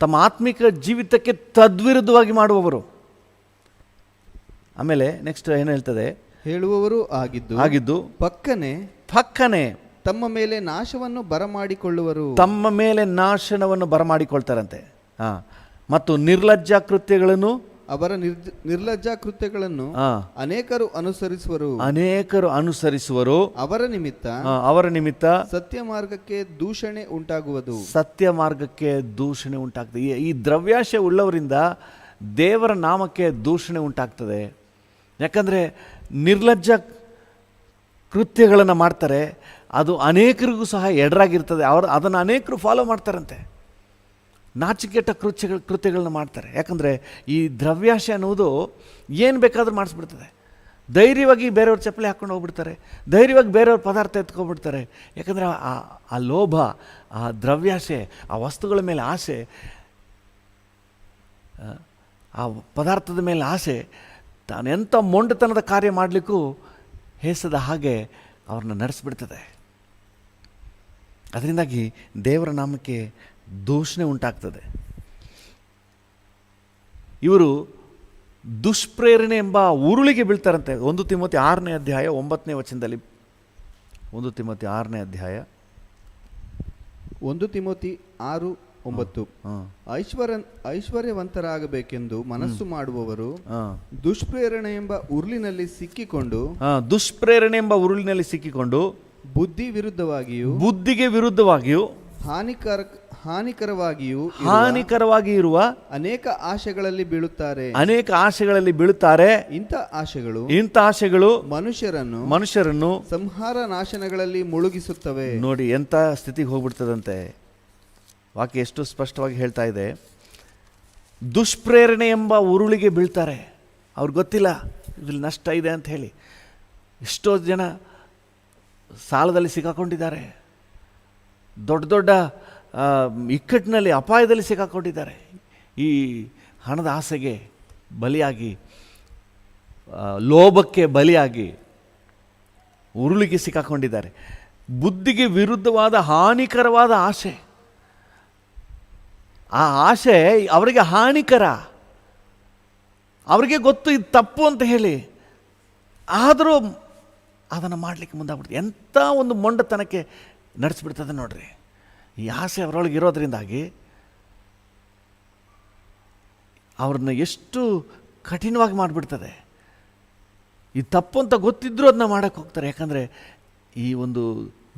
ತಮ್ಮ ಆತ್ಮಿಕ ಜೀವಿತಕ್ಕೆ ತದ್ವಿರುದ್ಧವಾಗಿ ಮಾಡುವವರು. ಆಮೇಲೆ ನೆಕ್ಸ್ಟ್ ಏನು ಹೇಳ್ತದೆ, ಹೇಳುವವರು ಆಗಿದ್ದು ಪಕ್ಕನೆ ತಮ್ಮ ಮೇಲೆ ನಾಶವನ್ನು ಬರಮಾಡಿಕೊಳ್ಳುವರು. ತಮ್ಮ ಮೇಲೆ ನಾಶನವನ್ನು ಬರಮಾಡಿಕೊಳ್ತಾರಂತೆ. ಮತ್ತು ನಿರ್ಲಜ್ಜಾ ಕೃತ್ಯಗಳನ್ನು, ಅವರ ನಿರ್ಲಜ್ಜಾ ಕೃತ್ಯಗಳನ್ನು ಅನೇಕರು ಅನುಸರಿಸುವರು. ಅವರ ನಿಮಿತ್ತ ಸತ್ಯ ಮಾರ್ಗಕ್ಕೆ ದೂಷಣೆ ಉಂಟಾಗ್ತದೆ. ಈ ದ್ರವ್ಯಾಶೆ ಉಳ್ಳವರಿಂದ ದೇವರ ನಾಮಕ್ಕೆ ದೂಷಣೆ ಉಂಟಾಗ್ತದೆ. ಯಾಕಂದರೆ ನಿರ್ಲಜ್ಜ ಕೃತ್ಯಗಳನ್ನು ಮಾಡ್ತಾರೆ, ಅದು ಅನೇಕರಿಗೂ ಸಹ ಎಡರಾಗಿರ್ತದೆ. ಅದನ್ನು ಅನೇಕರು ಫಾಲೋ ಮಾಡ್ತಾರಂತೆ. ನಾಚಿಕೆಟ್ಟ ಕೃತ್ಯಗಳನ್ನ ಮಾಡ್ತಾರೆ. ಯಾಕಂದರೆ ಈ ದ್ರವ್ಯಾಶೆ ಅನ್ನುವುದು ಏನು ಬೇಕಾದರೂ ಮಾಡಿಸ್ಬಿಡ್ತದೆ. ಧೈರ್ಯವಾಗಿ ಬೇರೆಯವ್ರ ಚಪ್ಪಲಿ ಹಾಕ್ಕೊಂಡು ಹೋಗ್ಬಿಡ್ತಾರೆ, ಧೈರ್ಯವಾಗಿ ಬೇರೆಯವ್ರ ಪದಾರ್ಥ ಎತ್ಕೊಂಡ್ಬಿಡ್ತಾರೆ. ಯಾಕಂದರೆ ಆ ಲೋಭ, ಆ ದ್ರವ್ಯಾಶೆ, ಆ ವಸ್ತುಗಳ ಮೇಲೆ ಆಸೆ, ಆ ಪದಾರ್ಥದ ಮೇಲೆ ಆಸೆ ತಾನೆಂಥ ಮೊಂಡತನದ ಕಾರ್ಯ ಮಾಡಲಿಕ್ಕೂ ಹೇಸದ ಹಾಗೆ ಅವ್ರನ್ನ ನಡೆಸ್ಬಿಡ್ತದೆ. ಅದರಿಂದಾಗಿ ದೇವರ ನಾಮಕ್ಕೆ ದೂಷಣೆ ಉಂಟಾಗ್ತದೆ. ಇವರು ದುಷ್ಪ್ರೇರಣೆ ಎಂಬ ಉರುಳಿಗೆ ಬೀಳ್ತಾರಂತೆ. 1 ತಿಮೋತಿ 6ನೇ ಅಧ್ಯಾಯ 9ನೇ ವಚನದಲ್ಲಿ, 1 ತಿಮೋತಿ 6ನೇ ಅಧ್ಯಾಯ 1 ತಿಮೋತಿ 6:9, ಐಶ್ವರ್ಯವಂತರಾಗಬೇಕೆಂದು ಮನಸ್ಸು ಮಾಡುವವರು ದುಷ್ಪ್ರೇರಣೆ ಎಂಬ ಉರುಳಿನಲ್ಲಿ ಸಿಕ್ಕಿಕೊಂಡು ಬುದ್ಧಿಗೆ ವಿರುದ್ಧವಾಗಿಯೂ ಹಾನಿಕರವಾಗಿ ಇರುವ ಅನೇಕ ಆಶೆಗಳಲ್ಲಿ ಬೀಳುತ್ತಾರೆ. ಇಂಥ ಆಶೆಗಳು ಮನುಷ್ಯರನ್ನು ಸಂಹಾರ ನಾಶನಗಳಲ್ಲಿ ಮುಳುಗಿಸುತ್ತವೆ. ನೋಡಿ ಎಂಥ ಸ್ಥಿತಿಗೆ ಹೋಗ್ಬಿಡ್ತದಂತೆ. ವಾಕ್ಯ ಎಷ್ಟು ಸ್ಪಷ್ಟವಾಗಿ ಹೇಳ್ತಾ ಇದೆ. ದುಷ್ಪ್ರೇರಣೆ ಎಂಬ ಉರುಳಿಗೆ ಬೀಳ್ತಾರೆ. ಅವ್ರಿಗೆ ಗೊತ್ತಿಲ್ಲ ಇದ್ರಲ್ಲಿ ನಷ್ಟ ಇದೆ ಅಂತ ಹೇಳಿ. ಎಷ್ಟೋ ಜನ ಸಾಲದಲ್ಲಿ ಸಿಕ್ಕಾಕೊಂಡಿದ್ದಾರೆ, ದೊಡ್ಡ ದೊಡ್ಡ ಇಕ್ಕಟ್ಟಿನಲ್ಲಿ, ಅಪಾಯದಲ್ಲಿ ಸಿಕ್ಕಾಕೊಂಡಿದ್ದಾರೆ. ಈ ಹಣದ ಆಸೆಗೆ ಬಲಿಯಾಗಿ, ಲೋಭಕ್ಕೆ ಬಲಿಯಾಗಿ ಉರುಳಿಗೆ ಸಿಕ್ಕಾಕೊಂಡಿದ್ದಾರೆ. ಬುದ್ಧಿಗೆ ವಿರುದ್ಧವಾದ ಹಾನಿಕರವಾದ ಆಸೆ, ಆ ಆಸೆ ಅವರಿಗೆ ಹಾನಿಕರ. ಅವರಿಗೆ ಗೊತ್ತು ಇದು ತಪ್ಪು ಅಂತ ಹೇಳಿ, ಆದರೂ ಅದನ್ನು ಮಾಡಲಿಕ್ಕೆ ಮುಂದಾಗ್ಬಿಡ್ತದೆ. ಎಂಥ ಒಂದು ಮೊಂಡತನಕ್ಕೆ ನಡೆಸಿಬಿಡ್ತದೆ ನೋಡ್ರಿ. ಈ ಆಸೆ ಅವರೊಳಗೆ ಇರೋದ್ರಿಂದಾಗಿ ಅವ್ರನ್ನ ಎಷ್ಟು ಕಠಿಣವಾಗಿ ಮಾಡಿಬಿಡ್ತದೆ. ಈ ತಪ್ಪು ಅಂತ ಗೊತ್ತಿದ್ದರೂ ಅದನ್ನ ಮಾಡೋಕ್ಕೆ ಹೋಗ್ತಾರೆ. ಯಾಕಂದರೆ ಈ ಒಂದು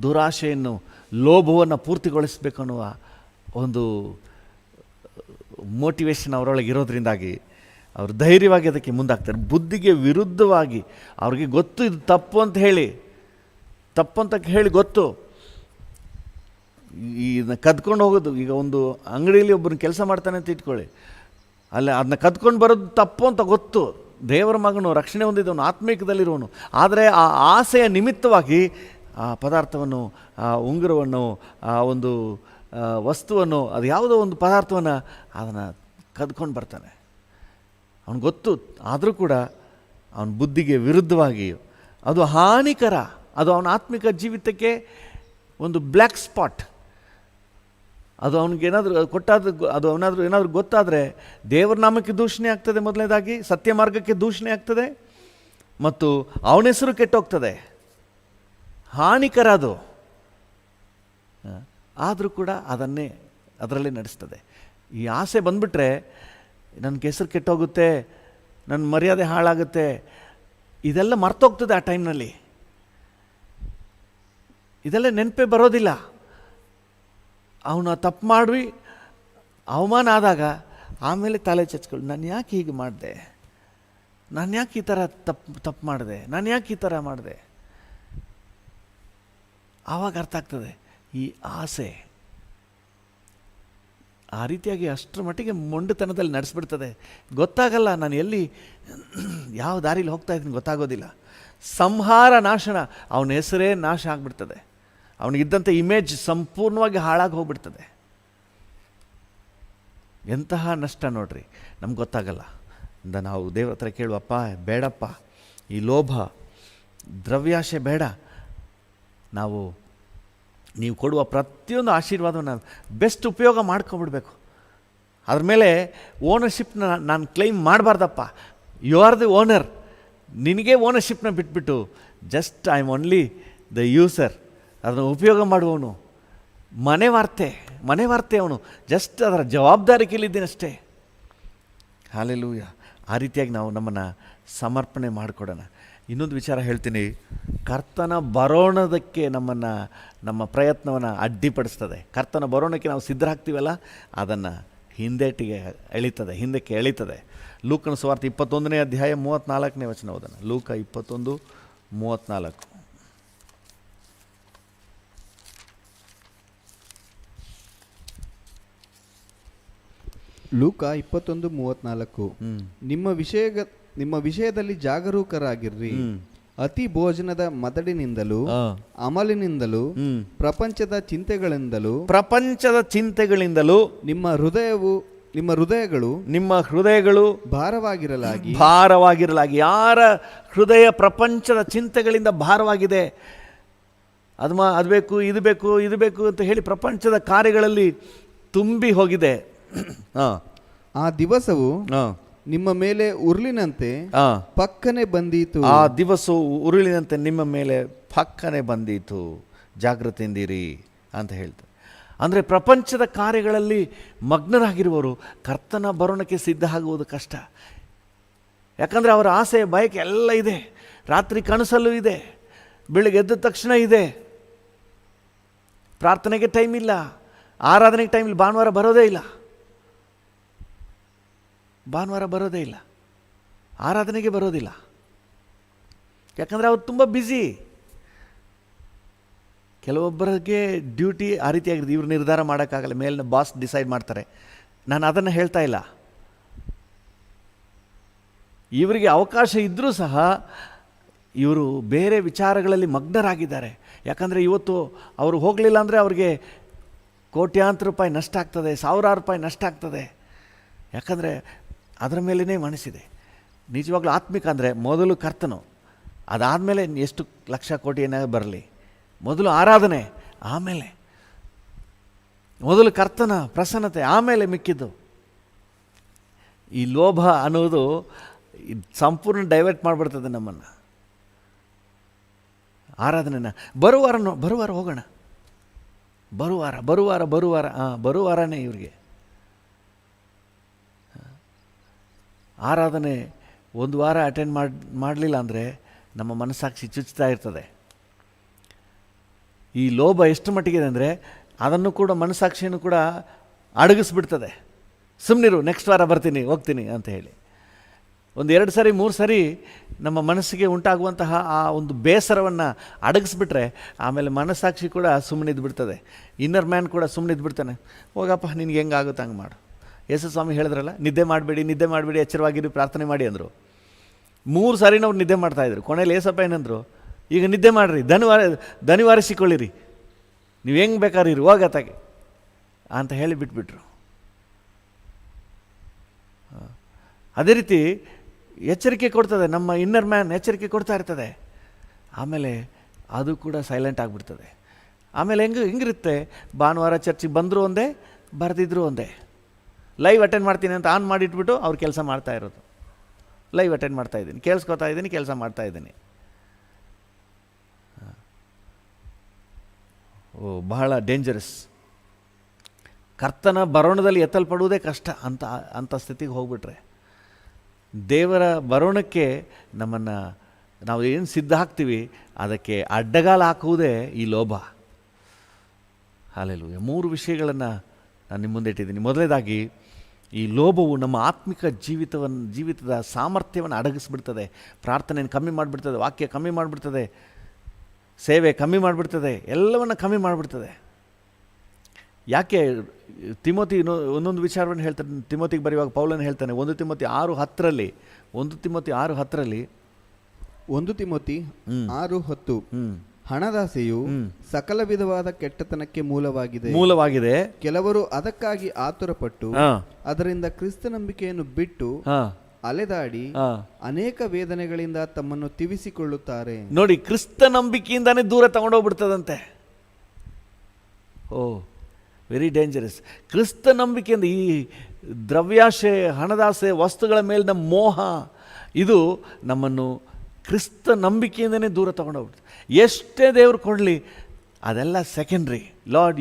ದುರಾಶೆಯನ್ನು, ಲೋಭವನ್ನು ಪೂರ್ತಿಗೊಳಿಸಬೇಕು ಅನ್ನುವ ಒಂದು ಮೋಟಿವೇಶನ್ ಅವರೊಳಗೆ ಇರೋದ್ರಿಂದಾಗಿ ಅವರು ಧೈರ್ಯವಾಗಿ ಅದಕ್ಕೆ ಮುಂದಾಗ್ತಾರೆ. ಬುದ್ಧಿಗೆ ವಿರುದ್ಧವಾಗಿ ಅವ್ರಿಗೆ ಗೊತ್ತು ಇದು ತಪ್ಪು ಅಂತ ಹೇಳಿ ಗೊತ್ತು. ಇದನ್ನ ಕದ್ಕೊಂಡು ಹೋಗೋದು, ಈಗ ಒಂದು ಅಂಗಡಿಯಲ್ಲಿ ಒಬ್ಬರನ್ನ ಕೆಲಸ ಮಾಡ್ತಾನೆ ಅಂತ ಇಟ್ಕೊಳ್ಳಿ, ಅಲ್ಲ ಅದನ್ನ ಕದ್ಕೊಂಡು ಬರೋದು ತಪ್ಪು ಅಂತ ಗೊತ್ತು. ದೇವರ ಮಗನು, ರಕ್ಷಣೆ ಹೊಂದಿದವನು, ಆತ್ಮೀಕದಲ್ಲಿರುವನು. ಆದರೆ ಆ ಆಸೆಯ ನಿಮಿತ್ತವಾಗಿ ಆ ಪದಾರ್ಥವನ್ನು, ಆ ಉಂಗುರವನ್ನು, ಆ ಒಂದು ವಸ್ತುವನ್ನು, ಅದು ಯಾವುದೋ ಒಂದು ಪದಾರ್ಥವನ್ನು ಅದನ್ನು ಕದ್ಕೊಂಡು ಬರ್ತಾನೆ. ಅವನು ಗೊತ್ತು, ಆದರೂ ಕೂಡ ಅವನ ಬುದ್ಧಿಗೆ ವಿರುದ್ಧವಾಗಿ ಅದು ಹಾನಿಕರ. ಅದು ಅವನ ಆತ್ಮಿಕ ಜೀವಿತಕ್ಕೆ ಒಂದು ಬ್ಲ್ಯಾಕ್ ಸ್ಪಾಟ್. ಅದು ಅವನಿಗೇನಾದರೂ ಅದು ಏನಾದರೂ ಗೊತ್ತಾದರೆ ದೇವರ ನಾಮಕ್ಕೆ ದೂಷಣೆ ಆಗ್ತದೆ, ಮೊದಲನೇದಾಗಿ ಸತ್ಯ ಮಾರ್ಗಕ್ಕೆ ದೂಷಣೆ ಆಗ್ತದೆ, ಮತ್ತು ಅವನ ಹೆಸರು ಕೆಟ್ಟೋಗ್ತದೆ. ಹಾನಿಕರ ಅದು. ಆದರೂ ಕೂಡ ಅದರಲ್ಲೇ ನಡೆಸ್ತದೆ. ಈ ಆಸೆ ಬಂದುಬಿಟ್ರೆ ನನ್ನ ಹೆಸರು ಕೆಟ್ಟೋಗುತ್ತೆ, ನನ್ನ ಮರ್ಯಾದೆ ಹಾಳಾಗುತ್ತೆ, ಇದೆಲ್ಲ ಮರ್ತೋಗ್ತದೆ. ಆ ಟೈಮ್ನಲ್ಲಿ ಇದೆಲ್ಲ ನೆನಪೇ ಬರೋದಿಲ್ಲ. ಅವನು ತಪ್ಪು ಮಾಡಿ ಅವಮಾನ ಆದಾಗ ಆಮೇಲೆ ತಲೆ ಚಚ್ಕೊಳ್ಳಿ, ನಾನು ಯಾಕೆ ಹೀಗೆ ಮಾಡಿದೆ, ನಾನು ಯಾಕೆ ಈ ಥರ ತಪ್ಪು ಮಾಡಿದೆ, ನಾನು ಯಾಕೆ ಈ ಥರ ಮಾಡಿದೆ. ಆವಾಗ ಅರ್ಥ ಆಗ್ತದೆ ಈ ಆಸೆ ಆ ರೀತಿಯಾಗಿ ಅಷ್ಟರ ಮಟ್ಟಿಗೆ ಮೊಂಡುತನದಲ್ಲಿ ನಡೆಸ್ಬಿಡ್ತದೆ. ಗೊತ್ತಾಗಲ್ಲ ನಾನು ಎಲ್ಲಿ ಯಾವ ದಾರಿಲಿ ಹೋಗ್ತಾ ಇದ್ದೀನಿ ಗೊತ್ತಾಗೋದಿಲ್ಲ. ಸಂಹಾರ ನಾಶನ, ಅವನ ಹೆಸರೇ ನಾಶ ಆಗಿಬಿಡ್ತದೆ. ಅವನಿಗಿದ್ದಂಥ ಇಮೇಜ್ ಸಂಪೂರ್ಣವಾಗಿ ಹಾಳಾಗಿ ಹೋಗ್ಬಿಡ್ತದೆ. ಎಂತಹ ನಷ್ಟ ನೋಡ್ರಿ, ನಮ್ಗೆ ಗೊತ್ತಾಗಲ್ಲ. ನಾವು ದೇವ್ರ ಹತ್ರ ಕೇಳುವಪ್ಪ, ಬೇಡಪ್ಪ ಈ ಲೋಭ ದ್ರವ್ಯಾಶೆ ಬೇಡ, ನೀವು ಕೊಡುವ ಪ್ರತಿಯೊಂದು ಆಶೀರ್ವಾದವನ್ನು ಬೆಸ್ಟ್ ಉಪಯೋಗ ಮಾಡ್ಕೊಂಬಿಡ್ಬೇಕು. ಅದ್ರ ಮೇಲೆ ಓನರ್ಶಿಪ್ನ ನಾನು ಕ್ಲೈಮ್ ಮಾಡಬಾರ್ದಪ್ಪ. ಯು ಆರ್ ದಿ ಓನರ್, ನಿನಗೆ ಓನರ್ಶಿಪ್ನ ಬಿಟ್ಬಿಟ್ಟು just I am only the user, ಅದನ್ನು ಉಪಯೋಗ ಮಾಡುವವನು, ಮನೆ ವಾರ್ತೆ ಅವನು, ಜಸ್ಟ್ ಅದರ ಜವಾಬ್ದಾರಿಕೆಯಲ್ಲಿದ್ದೇನೆ ಅಷ್ಟೇ. ಹಾಲೆಲೂಯ. ಆ ರೀತಿಯಾಗಿ ನಾವು ನಮ್ಮನ್ನು ಸಮರ್ಪಣೆ ಮಾಡಿಕೊಡೋಣ. ಇನ್ನೊಂದು ವಿಚಾರ ಹೇಳ್ತೀನಿ, ಕರ್ತನ ಬರೋಣದಕ್ಕೆ ನಮ್ಮ ಪ್ರಯತ್ನವನ್ನು ಅಡ್ಡಿಪಡಿಸ್ತದೆ. ಕರ್ತನ ಬರೋಣಕ್ಕೆ ನಾವು ಸಿದ್ಧರಾಗ್ತೀವಲ್ಲ, ಅದನ್ನು ಹಿಂದಕ್ಕೆ ಎಳಿತದೆ. ಲೂಕನ ಸುವಾರ್ತೆ 21ನೇ ಅಧ್ಯಾಯ 34ನೇ ವಚನ ಓದೋಣ. ಲೂಕ 21:34. ಲೂಕ 21:34. ನಿಮ್ಮ ವಿಷಯದಲ್ಲಿ ಜಾಗರೂಕರಾಗಿರ್ರಿ. ಅತಿ ಭೋಜನದ ಮದಡಿನಿಂದಲೂ ಅಮಲಿನಿಂದಲೂ ಪ್ರಪಂಚದ ಚಿಂತೆಗಳಿಂದಲೂ ನಿಮ್ಮ ಹೃದಯಗಳು ಭಾರವಾಗಿರಲಾಗಿ. ಯಾರ ಹೃದಯ ಪ್ರಪಂಚದ ಚಿಂತೆಗಳಿಂದ ಭಾರವಾಗಿದೆ, ಅದು ಬೇಕು ಇದು ಬೇಕು ಅಂತ ಹೇಳಿ ಪ್ರಪಂಚದ ಕಾರ್ಯಗಳಲ್ಲಿ ತುಂಬಿ ಹೋಗಿದೆ, ಆ ದಿವಸವು ನಿಮ್ಮ ಮೇಲೆ ಉರುಳಿನಂತೆ ಪಕ್ಕನೆ ಬಂದೀತು. ಆ ದಿವಸವು ಉರುಳಿನಂತೆ ನಿಮ್ಮ ಮೇಲೆ ಪಕ್ಕನೆ ಬಂದೀತು, ಜಾಗೃತಿಯಿಂದಿರಿ ಅಂತ ಹೇಳ್ತಾರೆ. ಅಂದರೆ ಪ್ರಪಂಚದ ಕಾರ್ಯಗಳಲ್ಲಿ ಮಗ್ನರಾಗಿರುವವರು ಕರ್ತನ ಬರೋಣಕ್ಕೆ ಸಿದ್ಧ ಆಗುವುದು ಕಷ್ಟ. ಯಾಕಂದರೆ ಅವರ ಆಸೆ ಬಯಕೆ ಎಲ್ಲ ಇದೆ. ರಾತ್ರಿ ಕನಸಲ್ಲೂ ಇದೆ, ಬೆಳಿಗ್ಗೆ ಎದ್ದ ತಕ್ಷಣ ಇದೆ. ಪ್ರಾರ್ಥನೆಗೆ ಟೈಮ್ ಇಲ್ಲ, ಆರಾಧನೆಗೆ ಟೈಮ್ ಇಲ್ಲ, ಭಾನುವಾರ ಬರೋದೇ ಇಲ್ಲ, ಆರಾಧನೆಗೆ ಬರೋದಿಲ್ಲ. ಯಾಕಂದರೆ ಅವ್ರು ತುಂಬ ಬ್ಯುಸಿ. ಕೆಲವೊಬ್ಬರಿಗೆ ಡ್ಯೂಟಿ ಆ ರೀತಿಯಾಗಿರುತ್ತೆ. ಇವ್ರು ನಿರ್ಧಾರ ಮಾಡೋಕ್ಕಾಗಲ್ಲ, ಮೇಲಿನ ಬಾಸ್ ಡಿಸೈಡ್ ಮಾಡ್ತಾರೆ. ನಾನು ಅದನ್ನು ಹೇಳ್ತಾ ಇಲ್ಲ. ಇವರಿಗೆ ಅವಕಾಶ ಇದ್ದರೂ ಸಹ ಇವರು ಬೇರೆ ವಿಚಾರಗಳಲ್ಲಿ ಮಗ್ನರಾಗಿದ್ದಾರೆ. ಯಾಕಂದರೆ ಇವತ್ತು ಅವರು ಹೋಗಲಿಲ್ಲ ಅಂದರೆ ಅವ್ರಿಗೆ ಕೋಟ್ಯಾಂತರ ರೂಪಾಯಿ ನಷ್ಟ ಆಗ್ತದೆ, ಸಾವಿರಾರು ರೂಪಾಯಿ ನಷ್ಟ ಆಗ್ತದೆ. ಯಾಕಂದರೆ ಅದರ ಮೇಲೇ ಮನಸ್ಸಿದೆ. ನಿಜವಾಗ್ಲೂ ಆತ್ಮಿಕ ಅಂದರೆ ಮೊದಲು ಕರ್ತನು, ಅದಾದಮೇಲೆ ಎಷ್ಟು ಲಕ್ಷ ಕೋಟಿ ಏನಾಗ ಬರಲಿ, ಮೊದಲು ಆರಾಧನೆ, ಆಮೇಲೆ ಮೊದಲು ಕರ್ತನ ಪ್ರಸನ್ನತೆ, ಆಮೇಲೆ ಮಿಕ್ಕಿದ್ದು. ಈ ಲೋಭ ಅನ್ನೋದು ಸಂಪೂರ್ಣ ಡೈವರ್ಟ್ ಮಾಡಿಬಿಡ್ತದೆ ನಮ್ಮನ್ನು. ಆರಾಧನೆನ ಬರುವಾರ ಹೋಗೋಣ, ಬರುವಾರನೇ ಇವ್ರಿಗೆ ಆರಾಧನೆ. ಒಂದು ವಾರ ಅಟೆಂಡ್ ಮಾಡಲಿಲ್ಲ ಅಂದರೆ ನಮ್ಮ ಮನಸ್ಸಾಕ್ಷಿ ಚುಚ್ಚುತ್ತಾ ಇರ್ತದೆ. ಈ ಲೋಭ ಎಷ್ಟು ಮಟ್ಟಿಗಿದೆ ಅಂದರೆ ಅದನ್ನು ಕೂಡ, ಮನಸ್ಸಾಕ್ಷಿಯನ್ನು ಕೂಡ ಅಡಗಿಸ್ಬಿಡ್ತದೆ. ಸುಮ್ಮನಿರು, ನೆಕ್ಸ್ಟ್ ವಾರ ಬರ್ತೀನಿ, ಹೋಗ್ತೀನಿ ಅಂತ ಹೇಳಿ. ಒಂದು 2 ಸರಿ 3 ಸರಿ ನಮ್ಮ ಮನಸ್ಸಿಗೆ ಉಂಟಾಗುವಂತಹ ಆ ಒಂದು ಬೇಸರವನ್ನು ಅಡಗಿಸ್ಬಿಟ್ರೆ ಆಮೇಲೆ ಮನಸ್ಸಾಕ್ಷಿ ಕೂಡ ಸುಮ್ಮನಿದ್ದು ಬಿಡ್ತದೆ. ಇನ್ನರ್ ಮ್ಯಾನ್ ಕೂಡ ಸುಮ್ಮನಿದ್ದು ಬಿಡ್ತಾನೆ. ಹೋಗಪ್ಪ, ನಿನ್ಗೆ ಹೆಂಗಾಗುತ್ತೆ ಹಂಗೆ ಮಾಡು. ಯೇಸು ಸ್ವಾಮಿ ಹೇಳಿದ್ರಲ್ಲ, ನಿದ್ದೆ ಮಾಡಬೇಡಿ, ಎಚ್ಚರವಾಗಿರಿ, ಪ್ರಾರ್ಥನೆ ಮಾಡಿ ಅಂದರು. 3 ಸಾರಿ ನಾವು ನಿದ್ದೆ ಮಾಡ್ತಾಯಿದ್ರು. ಕೊನೆಯಲ್ಲಿ ಏಸಪ್ಪ ಏನಂದರು, ಈಗ ನಿದ್ದೆ ಮಾಡಿರಿ, ದನಿವಾರಿಸಿಕೊಳ್ಳಿರಿ, ನೀವು ಹೆಂಗೆ ಬೇಕಾದ್ರೆ ಇರಿ, ಹೋಗತ್ತಾಗೆ ಅಂತ ಹೇಳಿ ಬಿಟ್ಬಿಟ್ರು. ಅದೇ ರೀತಿ ಎಚ್ಚರಿಕೆ ಕೊಡ್ತದೆ, ನಮ್ಮ ಇನ್ನರ್ ಮ್ಯಾನ್ ಎಚ್ಚರಿಕೆ ಕೊಡ್ತಾ ಇರ್ತದೆ. ಆಮೇಲೆ ಅದು ಕೂಡ ಸೈಲೆಂಟ್ ಆಗಿಬಿಡ್ತದೆ. ಆಮೇಲೆ ಹೆಂಗಿರುತ್ತೆ, ಭಾನುವಾರ ಚರ್ಚಿಗೆ ಬಂದರೂ ಒಂದೇ, ಬರೆದಿದ್ರು ಒಂದೇ. ಲೈವ್ ಅಟೆಂಡ್ ಮಾಡ್ತೀನಿ ಅಂತ ಆನ್ ಮಾಡಿಟ್ಬಿಟ್ಟು ಅವ್ರು ಕೆಲಸ ಮಾಡ್ತಾ ಇರೋದು. ಲೈವ್ ಅಟೆಂಡ್ ಮಾಡ್ತಾಯಿದ್ದೀನಿ, ಕೇಳಿಸ್ಕೊತಾ ಇದ್ದೀನಿ, ಕೆಲಸ ಮಾಡ್ತಾಯಿದ್ದೀನಿ. ಬಹಳ ಡೇಂಜರಸ್. ಕರ್ತನ ಬರೋಣದಲ್ಲಿ ಎತ್ತಲ್ಪಡುವುದೇ ಕಷ್ಟ ಅಂಥ ಸ್ಥಿತಿಗೆ ಹೋಗ್ಬಿಟ್ರೆ, ದೇವರ ಬರೋಣಕ್ಕೆ ನಾವು ಏನು ಸಿದ್ಧ ಹಾಕ್ತೀವಿ ಅದಕ್ಕೆ ಅಡ್ಡಗಾಲ ಹಾಕುವುದೇ ಈ ಲೋಭ. ಹಾಲೆಲೂಯ. 3 ವಿಷಯಗಳನ್ನು ನಾನು ನಿಮ್ಮ ಮುಂದೆ ಇಟ್ಟಿದ್ದೀನಿ. ಮೊದಲನೇದಾಗಿ, ಈ ಲೋಭವು ನಮ್ಮ ಆತ್ಮಿಕ ಜೀವಿತದ ಸಾಮರ್ಥ್ಯವನ್ನು ಅಡಗಿಸ್ಬಿಡ್ತದೆ. ಪ್ರಾರ್ಥನೆಯನ್ನು ಕಮ್ಮಿ ಮಾಡಿಬಿಡ್ತದೆ, ವಾಕ್ಯ ಕಮ್ಮಿ ಮಾಡಿಬಿಡ್ತದೆ, ಸೇವೆ ಕಮ್ಮಿ ಮಾಡಿಬಿಡ್ತದೆ, ಎಲ್ಲವನ್ನು ಕಮ್ಮಿ ಮಾಡಿಬಿಡ್ತದೆ. ಯಾಕೆ ತಿಮೋತಿ ಒಂದೊಂದು ವಿಚಾರವನ್ನು ಹೇಳ್ತಾನೆ. ತಿಮೋತಿಗೆ ಬರೆಯುವಾಗ ಪೌಲನು ಹೇಳ್ತಾನೆ, 1 ತಿಮೋತಿ 6:10 1 ತಿಮೋತಿ 6:10 ಹಣದಾಸೆಯು ಸಕಲ ವಿಧವಾದ ಕೆಟ್ಟತನಕ್ಕೆ ಮೂಲವಾಗಿದೆ. ಕೆಲವರು ಅದಕ್ಕಾಗಿ ಆತುರಪಟ್ಟು ಅದರಿಂದ ಕ್ರಿಸ್ತ ನಂಬಿಕೆಯನ್ನು ಬಿಟ್ಟು ಅಲೆದಾಡಿ ಅನೇಕ ವೇದನೆಗಳಿಂದ ತಮ್ಮನ್ನು ತಿವಿಸಿಕೊಳ್ಳುತ್ತಾರೆ. ನೋಡಿ, ಕ್ರಿಸ್ತ ನಂಬಿಕೆಯಿಂದಾನೇ ದೂರ ತಗೊಂಡೋಗ್ಬಿಡ್ತದಂತೆ. Very dangerous. ಕ್ರಿಸ್ತ ನಂಬಿಕೆಯಿಂದ ಈ ದ್ರವ್ಯಾಶೆ, ಹಣದಾಸೆ, ವಸ್ತುಗಳ ಮೇಲಿನ ಮೋಹ, ಇದು ನಮ್ಮನ್ನು ಕ್ರಿಸ್ತ ನಂಬಿಕೆಯಿಂದನೇ ದೂರ ತೊಗೊಂಡೋಗ್ಬಿಡ್ತು. ಎಷ್ಟೇ ದೇವ್ರು ಕೊಡಲಿ ಅದೆಲ್ಲ secondary. Lord,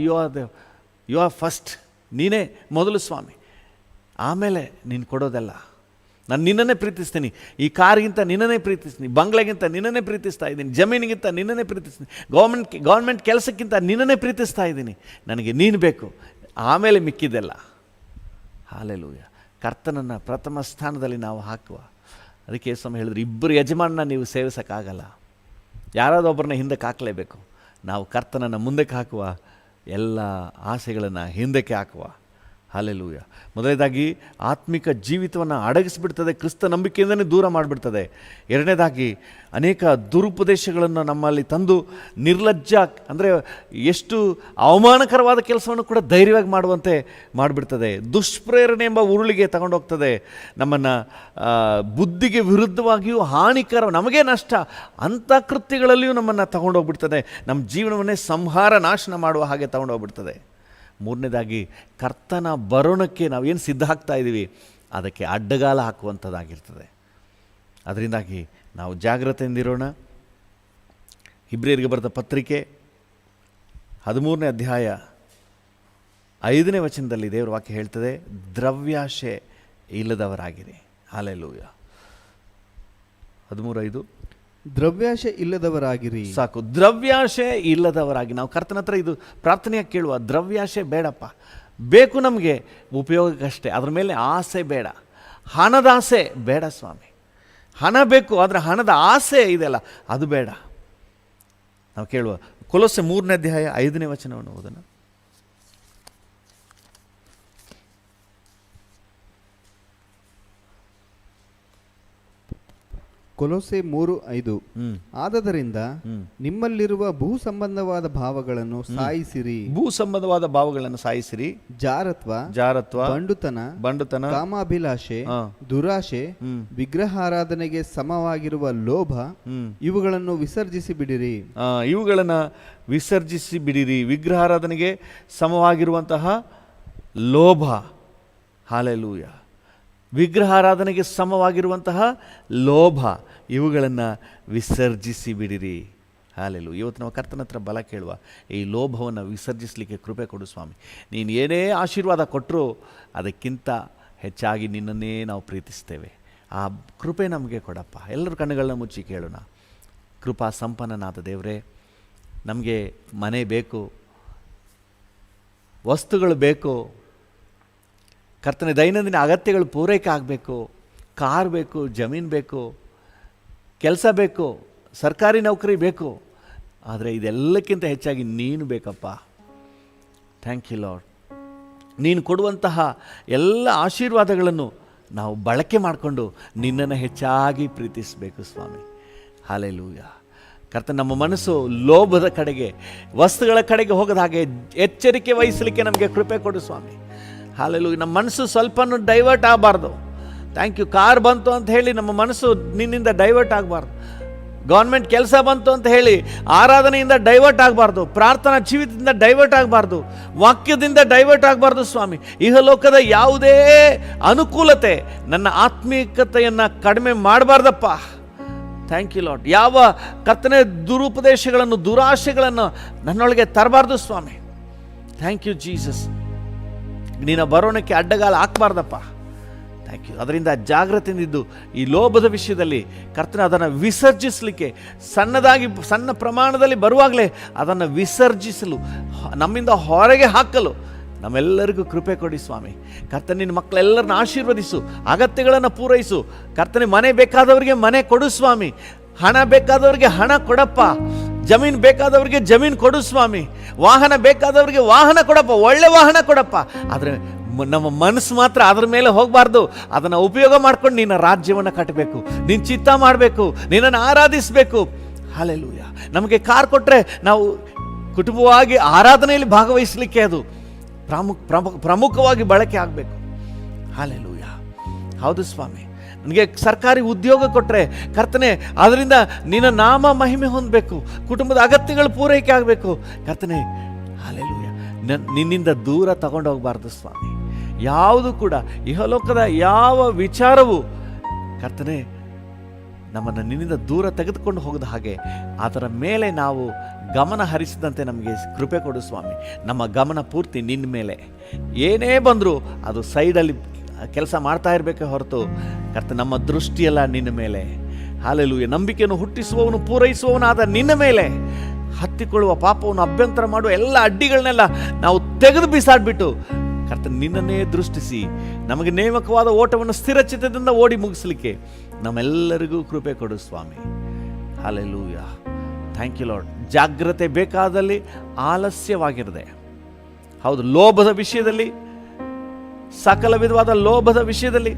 you are first. ನೀನೇ ಮೊದಲು ಸ್ವಾಮಿ, ಆಮೇಲೆ ನೀನು ಕೊಡೋದೆಲ್ಲ. ನಾನು ನಿನ್ನನ್ನೇ ಪ್ರೀತಿಸ್ತೀನಿ, ಈ ಕಾರಿಗಿಂತ ನಿನ್ನನ್ನೇ ಪ್ರೀತಿಸ್ತೀನಿ, ಬಂಗ್ಲೆಗಿಂತ ನಿನ್ನನ್ನೇ ಪ್ರೀತಿಸ್ತಾ ಇದ್ದೀನಿ, ಜಮೀನಿಗಿಂತ ನಿನ್ನನ್ನೇ ಪ್ರೀತಿಸ್ತೀನಿ, ಗೌರ್ಮೆಂಟ್ ಕೆಲಸಕ್ಕಿಂತ ನಿನ್ನನ್ನೇ ಪ್ರೀತಿಸ್ತಾ ಇದ್ದೀನಿ. ನನಗೆ ನೀನು ಬೇಕು, ಆಮೇಲೆ ಮಿಕ್ಕಿದೆಲ್ಲ. ಹಾಲೆಲೂಯ. ಕರ್ತನನ್ನು ಪ್ರಥಮ ಸ್ಥಾನದಲ್ಲಿ ನಾವು ಹಾಕುವ. ಅದಕ್ಕೆ ಸ್ವಾಮಿ ಹೇಳಿದ್ರು, ಇಬ್ಬರು ಯಜಮಾನನ ನೀವು ಸೇವಿಸೋಕ್ಕಾಗಲ್ಲ, ಯಾರಾದರೂ ಒಬ್ಬರನ್ನ ಹಿಂದಕ್ಕೆ ಹಾಕಲೇಬೇಕು. ನಾವು ಕರ್ತನನ್ನು ಮುಂದಕ್ಕೆ ಹಾಕುವ, ಎಲ್ಲ ಆಸೆಗಳನ್ನು ಹಿಂದಕ್ಕೆ ಹಾಕುವ. ಹಾಲೆಲೂಯ. ಮೊದಲನೇದಾಗಿ ಆತ್ಮಿಕ ಜೀವಿತವನ್ನು ಅಡಗಿಸ್ಬಿಡ್ತದೆ, ಕ್ರಿಸ್ತ ನಂಬಿಕೆಯಿಂದಲೇ ದೂರ ಮಾಡಿಬಿಡ್ತದೆ. ಎರಡನೇದಾಗಿ ಅನೇಕ ದುರುಪದೇಶಗಳನ್ನು ನಮ್ಮಲ್ಲಿ ತಂದು ನಿರ್ಲಜ್ಜ, ಅಂದರೆ ಎಷ್ಟು ಅವಮಾನಕರವಾದ ಕೆಲಸವನ್ನು ಕೂಡ ಧೈರ್ಯವಾಗಿ ಮಾಡುವಂತೆ ಮಾಡಿಬಿಡ್ತದೆ. ದುಷ್ಪ್ರೇರಣೆ ಎಂಬ ಉರುಳಿಗೆ ತಗೊಂಡೋಗ್ತದೆ. ನಮ್ಮನ್ನು ಬುದ್ಧಿಗೆ ವಿರುದ್ಧವಾಗಿಯೂ ಹಾನಿಕರ, ನಮಗೇ ನಷ್ಟ ಅಂಥ ಕೃತ್ಯಗಳಲ್ಲಿಯೂ ನಮ್ಮನ್ನು ತಗೊಂಡೋಗ್ಬಿಡ್ತದೆ. ನಮ್ಮ ಜೀವನವನ್ನೇ ಸಂಹಾರ ನಾಶನ ಮಾಡುವ ಹಾಗೆ ತಗೊಂಡೋಗ್ಬಿಡ್ತದೆ. ಮೂರನೇದಾಗಿ ಕರ್ತನ ಬರೋಣಕ್ಕೆ ನಾವೇನು ಸಿದ್ಧ ಆಗ್ತಾ ಇದ್ದೀವಿ ಅದಕ್ಕೆ ಅಡ್ಡಗಾಲ ಹಾಕುವಂಥದ್ದಾಗಿರ್ತದೆ. ಅದರಿಂದಾಗಿ ನಾವು ಜಾಗ್ರತೆಯಿಂದಿರೋಣ. ಇಬ್ರಿಯರಿಗೆ ಬರೆದ ಪತ್ರಿಕೆ 13ನೇ ಅಧ್ಯಾಯ 5ನೇ ವಚನದಲ್ಲಿ ದೇವರ ವಾಕ್ಯ ಹೇಳ್ತದೆ, ದ್ರವ್ಯಾಶೆ ಇಲ್ಲದವರಾಗಿರಿ. ಹಾಲೆಲೂಯ. 13:5. ದ್ರವ್ಯಾಶೆ ಇಲ್ಲದವರಾಗಿರಿ. ಸಾಕು, ದ್ರವ್ಯಾಶೆ ಇಲ್ಲದವರಾಗಿ. ನಾವು ಕರ್ತನ ಹತ್ರ ಇದು ಪ್ರಾರ್ಥನೆಯಾಗಿ ಕೇಳುವ, ದ್ರವ್ಯಾಶೆ ಬೇಡಪ್ಪ, ಬೇಕು ನಮಗೆ ಉಪಯೋಗಕ್ಕಷ್ಟೇ, ಅದ್ರ ಮೇಲೆ ಆಸೆ ಬೇಡ, ಹಣದ ಆಸೆ ಬೇಡ ಸ್ವಾಮಿ. ಹಣ ಬೇಕು, ಆದರೆ ಹಣದ ಆಸೆ ಇದೆಯಲ್ಲ ಅದು ಬೇಡ. ನಾವು ಕೇಳುವ ಕೊಲೊಸ್ಸೆ 3ನೇ ಅಧ್ಯಾಯ 5ನೇ ವಚನವನ್ನು ಓದೋಣ. ಕೊಲೊಸ್ಸೆ 3:5. ಆದದರಿಂದ ನಿಮ್ಮಲ್ಲಿರುವ ಭೂ ಸಂಬಂಧವಾದ ಭಾವಗಳನ್ನು ಸಾಯಿಸಿರಿ. ಭೂ ಸಂಬಂಧವಾದ ಭಾವಗಳನ್ನು ಸಾಯಿಸಿರಿ. ಜಾರತ್ವ, ಬಂಡುತನ, ಕಾಮಾಭಿಲಾಷೆ, ದುರಾಶೆ, ವಿಗ್ರಹಾರಾಧನೆಗೆ ಸಮವಾಗಿರುವ ಲೋಭ, ಇವುಗಳನ್ನು ವಿಸರ್ಜಿಸಿ ಬಿಡಿರಿ. ಇವುಗಳನ್ನು ವಿಸರ್ಜಿಸಿ ಬಿಡಿರಿ. ವಿಗ್ರಹಾರಾಧನೆಗೆ ಸಮವಾಗಿರುವಂತಹ ಲೋಭ. ಹಾಲೆಲೂಯ. ವಿಗ್ರಹಾರಾಧನೆಗೆ ಸಮವಾಗಿರುವಂತಹ ಲೋಭ, ಇವುಗಳನ್ನು ವಿಸರ್ಜಿಸಿ ಬಿಡಿರಿ. ಹಾಲೆಲೂಯ. ಇವತ್ತು ನಾವು ಕರ್ತನ ಹತ್ರ ಬಲ ಕೇಳುವ, ಈ ಲೋಭವನ್ನು ವಿಸರ್ಜಿಸಲಿಕ್ಕೆ ಕೃಪೆ ಕೊಡು ಸ್ವಾಮಿ. ನೀನು ಏನೇ ಆಶೀರ್ವಾದ ಕೊಟ್ಟರೂ ಅದಕ್ಕಿಂತ ಹೆಚ್ಚಾಗಿ ನಿನ್ನನ್ನೇ ನಾವು ಪ್ರೀತಿಸ್ತೇವೆ. ಆ ಕೃಪೆ ನಮಗೆ ಕೊಡಪ್ಪ. ಎಲ್ಲರ ಕಣ್ಣುಗಳನ್ನ ಮುಚ್ಚಿ ಕೇಳೋಣ. ಕೃಪಾ ಸಂಪನ್ನನಾದ ದೇವರೇ, ನಮಗೆ ಮನೆ ಬೇಕು, ವಸ್ತುಗಳು ಬೇಕು ಕರ್ತನೆ, ದೈನಂದಿನ ಅಗತ್ಯಗಳು ಪೂರೈಕೆ ಆಗಬೇಕು. ಕಾರ್ ಬೇಕು, ಜಮೀನು ಬೇಕು, ಕೆಲಸ ಬೇಕು, ಸರ್ಕಾರಿ ನೌಕರಿ ಬೇಕು. ಆದರೆ ಇದೆಲ್ಲಕ್ಕಿಂತ ಹೆಚ್ಚಾಗಿ ನೀನು ಬೇಕಪ್ಪ. Thank you Lord. ನೀನು ಕೊಡುವಂತಹ ಎಲ್ಲ ಆಶೀರ್ವಾದಗಳನ್ನು ನಾವು ಬಳಕೆ ಮಾಡಿಕೊಂಡು ನಿನ್ನನ್ನು ಹೆಚ್ಚಾಗಿ ಪ್ರೀತಿಸಬೇಕು ಸ್ವಾಮಿ. ಹಾಲೆಲೂಯ. ಕರ್ತನೆ, ನಮ್ಮ ಮನಸ್ಸು ಲೋಭದ ಕಡೆಗೆ, ವಸ್ತುಗಳ ಕಡೆಗೆ ಹೋಗದ ಹಾಗೆ ಎಚ್ಚರಿಕೆ ವಹಿಸಲಿಕ್ಕೆ ನಮಗೆ ಕೃಪೆ ಕೊಡು ಸ್ವಾಮಿ. ಹಾಲೆಲೂಯ. ನಮ್ಮ ಮನಸ್ಸು ಸ್ವಲ್ಪನೂ ಡೈವರ್ಟ್ ಆಗಬಾರ್ದು. Thank you. ಕಾರ್ ಬಂತು ಅಂತ ಹೇಳಿ ನಮ್ಮ ಮನಸ್ಸು ನಿನ್ನಿಂದ ಡೈವರ್ಟ್ ಆಗಬಾರ್ದು. ಗೌರ್ಮೆಂಟ್ ಕೆಲಸ ಬಂತು ಅಂತ ಹೇಳಿ ಆರಾಧನೆಯಿಂದ ಡೈವರ್ಟ್ ಆಗಬಾರ್ದು. ಪ್ರಾರ್ಥನಾ ಜೀವಿತದಿಂದ ಡೈವರ್ಟ್ ಆಗಬಾರ್ದು. ವಾಕ್ಯದಿಂದ ಡೈವರ್ಟ್ ಆಗಬಾರ್ದು ಸ್ವಾಮಿ. ಇಹಲೋಕದ ಯಾವುದೇ ಅನುಕೂಲತೆ ನನ್ನ ಆತ್ಮೀಕತೆಯನ್ನು ಕಡಿಮೆ ಮಾಡಬಾರ್ದಪ್ಪ. Thank you lord. ಯಾವ ಕರ್ತನೆ ದುರುಪದೇಶಗಳನ್ನು, ದುರಾಶೆಗಳನ್ನು ನನ್ನೊಳಗೆ ತರಬಾರ್ದು ಸ್ವಾಮಿ. Thank you Jesus. ನಿನ್ನ ಬರೋಣಕ್ಕೆ ಅಡ್ಡಗಾಲ ಹಾಕಬಾರ್ದಪ್ಪ. Thank you. ಅದರಿಂದ ಜಾಗ್ರತೆಯಿಂದಿದ್ದು ಈ ಲೋಭದ ವಿಷಯದಲ್ಲಿ ಕರ್ತನ ಅದನ್ನು ವಿಸರ್ಜಿಸಲಿಕ್ಕೆ, ಸಣ್ಣ ಪ್ರಮಾಣದಲ್ಲಿ ಬರುವಾಗಲೇ ಅದನ್ನು ವಿಸರ್ಜಿಸಲು, ನಮ್ಮಿಂದ ಹೊರಗೆ ಹಾಕಲು ನಮ್ಮೆಲ್ಲರಿಗೂ ಕೃಪೆ ಕೊಡಿ ಸ್ವಾಮಿ. ಕರ್ತನೆ, ನಿನ್ನ ಮಕ್ಕಳೆಲ್ಲರನ್ನ ಆಶೀರ್ವದಿಸು, ಅಗತ್ಯಗಳನ್ನು ಪೂರೈಸು. ಕರ್ತನೆ, ಮನೆ ಬೇಕಾದವರಿಗೆ ಮನೆ ಕೊಡು ಸ್ವಾಮಿ. ಹಣ ಬೇಕಾದವರಿಗೆ ಹಣ ಕೊಡಪ್ಪ. ಜಮೀನು ಬೇಕಾದವರಿಗೆ ಜಮೀನು ಕೊಡು ಸ್ವಾಮಿ. ವಾಹನ ಬೇಕಾದವರಿಗೆ ವಾಹನ ಕೊಡಪ್ಪ, ಒಳ್ಳೆ ವಾಹನ ಕೊಡಪ್ಪ. ಆದರೆ ನಮ್ಮ ಮನಸ್ಸು ಮಾತ್ರ ಅದರ ಮೇಲೆ ಹೋಗಬಾರ್ದು. ಅದನ್ನು ಉಪಯೋಗ ಮಾಡ್ಕೊಂಡು ನಿನ್ನ ರಾಜ್ಯವನ್ನು ಕಟ್ಟಬೇಕು, ನಿನ್ನ ಚಿತ್ತ ಮಾಡಬೇಕು, ನಿನ್ನನ್ನು ಆರಾಧಿಸಬೇಕು. ಹಾಲೆಲೂಯ. ನಮಗೆ ಕಾರ್ ಕೊಟ್ಟರೆ ನಾವು ಕುಟುಂಬವಾಗಿ ಆರಾಧನೆಯಲ್ಲಿ ಭಾಗವಹಿಸಲಿಕ್ಕೆ ಅದು ಪ್ರಮುಖವಾಗಿ ಬಳಕೆ ಆಗಬೇಕು. ಹಾಲೆಲೂಯ. ಹೌದು ಸ್ವಾಮಿ. ನನಗೆ ಸರ್ಕಾರಿ ಉದ್ಯೋಗ ಕೊಟ್ಟರೆ ಕರ್ತನೆ, ಅದರಿಂದ ನಿನ್ನ ನಾಮ ಮಹಿಮೆ ಹೊಂದಬೇಕು, ಕುಟುಂಬದ ಅಗತ್ಯಗಳು ಪೂರೈಕೆ ಆಗಬೇಕು. ಕರ್ತನೆ, ಹಾಲೆಲೂಯ. ನಿನ್ನಿಂದ ದೂರ ತಗೊಂಡೋಗಬಾರ್ದು ಸ್ವಾಮಿ. ಯಾವುದು ಕೂಡ ಇಹಲೋಕದ ಯಾವ ವಿಚಾರವೂ ಕರ್ತನೆ ನಮ್ಮನ್ನು ನಿನ್ನಿಂದ ದೂರ ತೆಗೆದುಕೊಂಡು ಹೋಗದ ಹಾಗೆ ಅದರ ಮೇಲೆ ನಾವು ಗಮನ ಹರಿಸಿದಂತೆ ನಮಗೆ ಕೃಪೆ ಕೊಡು ಸ್ವಾಮಿ. ನಮ್ಮ ಗಮನ ಪೂರ್ತಿ ನಿನ್ನ ಮೇಲೆ. ಏನೇ ಬಂದರೂ ಅದು ಸೈಡಲ್ಲಿ ಕೆಲಸ ಮಾಡ್ತಾ ಇರಬೇಕೆ ಹೊರತು ಕರ್ತ ನಮ್ಮ ದೃಷ್ಟಿಯೆಲ್ಲ ನಿನ್ನ ಮೇಲೆ. ಹಾಲೆಲೂಯ. ನಂಬಿಕೆಯನ್ನು ಹುಟ್ಟಿಸುವವನು ಪೂರೈಸುವವನಾದ ನಿನ್ನ ಮೇಲೆ. ಹತ್ತಿಕೊಳ್ಳುವ ಪಾಪವನ್ನು ಅಭ್ಯಂತರ ಮಾಡುವ ಎಲ್ಲ ಅಡ್ಡಿಗಳನ್ನೆಲ್ಲ ನಾವು ತೆಗೆದು ಬಿಸಾಡ್ಬಿಟ್ಟು ಕರ್ತ ನಿನ್ನನ್ನೇ ದೃಷ್ಟಿಸಿ ನಮಗೆ ನೇಮಕವಾದ ಓಟವನ್ನು ಸ್ಥಿರಚಿತ್ತದಿಂದ ಓಡಿ ಮುಗಿಸ್ಲಿಕ್ಕೆ ನಮ್ಮೆಲ್ಲರಿಗೂ ಕೃಪೆ ಕೊಡು ಸ್ವಾಮಿ. ಹಾಲೆಲೂಯ. Thank you Lord. ಜಾಗ್ರತೆ ಬೇಕಾದಲ್ಲಿ ಆಲಸ್ಯವಾಗಿರದೆ, ಹೌದು, ಲೋಭದ ವಿಷಯದಲ್ಲಿ, ಸಕಲ ವಿಧವಾದ ಲೋಭದ ವಿಷಯದಲ್ಲಿ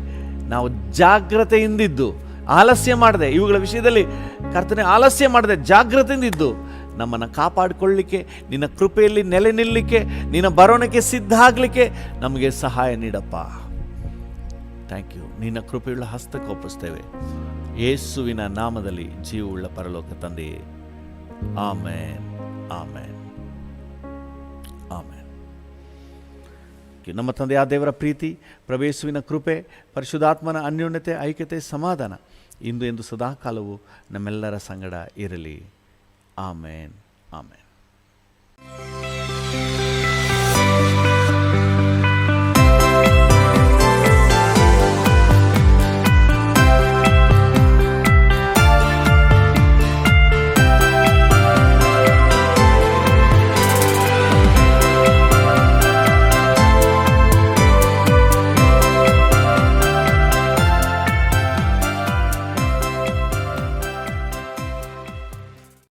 ನಾವು ಜಾಗ್ರತೆಯಿಂದಿದ್ದು, ಆಲಸ್ಯ ಮಾಡದೆ, ಇವುಗಳ ವಿಷಯದಲ್ಲಿ ಕರ್ತನೆ ಆಲಸ್ಯ ಮಾಡದೆ ಜಾಗ್ರತೆಯಿಂದಿದ್ದು ನಮ್ಮನ್ನು ಕಾಪಾಡಿಕೊಳ್ಳಲಿಕ್ಕೆ, ನಿನ್ನ ಕೃಪೆಯಲ್ಲಿ ನೆಲೆ ನಿಲ್ಲಲಿಕ್ಕೆ, ನಿನ್ನ ಬರೋಣಕ್ಕೆ ಸಿದ್ಧ ಆಗಲಿಕ್ಕೆ ನಮಗೆ ಸಹಾಯ ನೀಡಪ್ಪ. Thank you. ನಿನ್ನ ಕೃಪೆಯುಳ್ಳ ಹಸ್ತಕ್ಕೆ ಒಪ್ಪಿಸ್ತೇವೆ ಯೇಸುವಿನ ನಾಮದಲ್ಲಿ, ಜೀವವುಳ್ಳ ಪರಲೋಕ ತಂದೆಯೇ. ಆಮೇನ್, ಆಮೇನ್, ಆಮೇನ್. ನಮ್ಮ ತಂದೆಯ ದೇವರ ಪ್ರೀತಿ, ಪ್ರಭು ಯೇಸುವಿನ ಕೃಪೆ, ಪರಿಶುದ್ಧಾತ್ಮನ ಅನ್ಯೋನ್ಯತೆ, ಐಕ್ಯತೆ, ಸಮಾಧಾನ ಇಂದು ಎಂದು ಸದಾಕಾಲವು ನಮ್ಮೆಲ್ಲರ ಸಂಗಡ ಇರಲಿ. ಆಮೇನ್, ಆಮೇನ್.